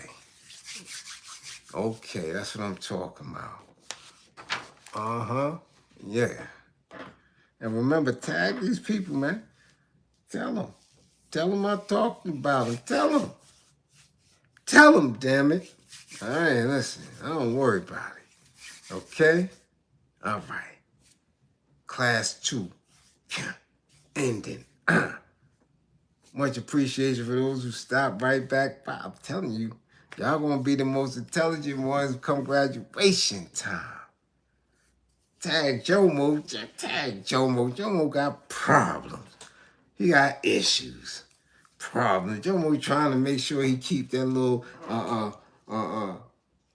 Speaker 1: Okay, that's what I'm talking about. Uh-huh. Yeah. And remember, tag these people, man. Tell them. Tell them I'm talking about them. Tell them. Tell them, damn it. All right, listen. I don't worry about it. Okay? All right. Class 2. Ending. Much appreciation for those who stopped right back by. I'm telling you, y'all gonna be the most intelligent ones come graduation time. Tag Jomo. Tag Jomo. Jomo got problems. He got issues. Problems. Jomo trying to make sure he keep that little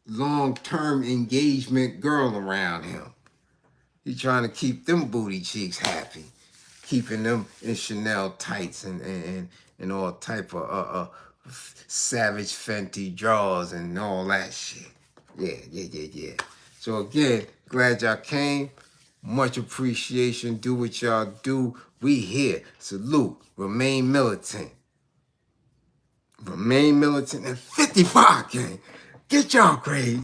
Speaker 1: long-term engagement girl around him. He trying to keep them booty cheeks happy, keeping them in Chanel tights and all type of Savage Fenty drawers and all that shit. Yeah. So again, glad y'all came. Much appreciation. Do what y'all do. We here. Salute. Remain militant. Remain militant and 55 gang. Get y'all grades.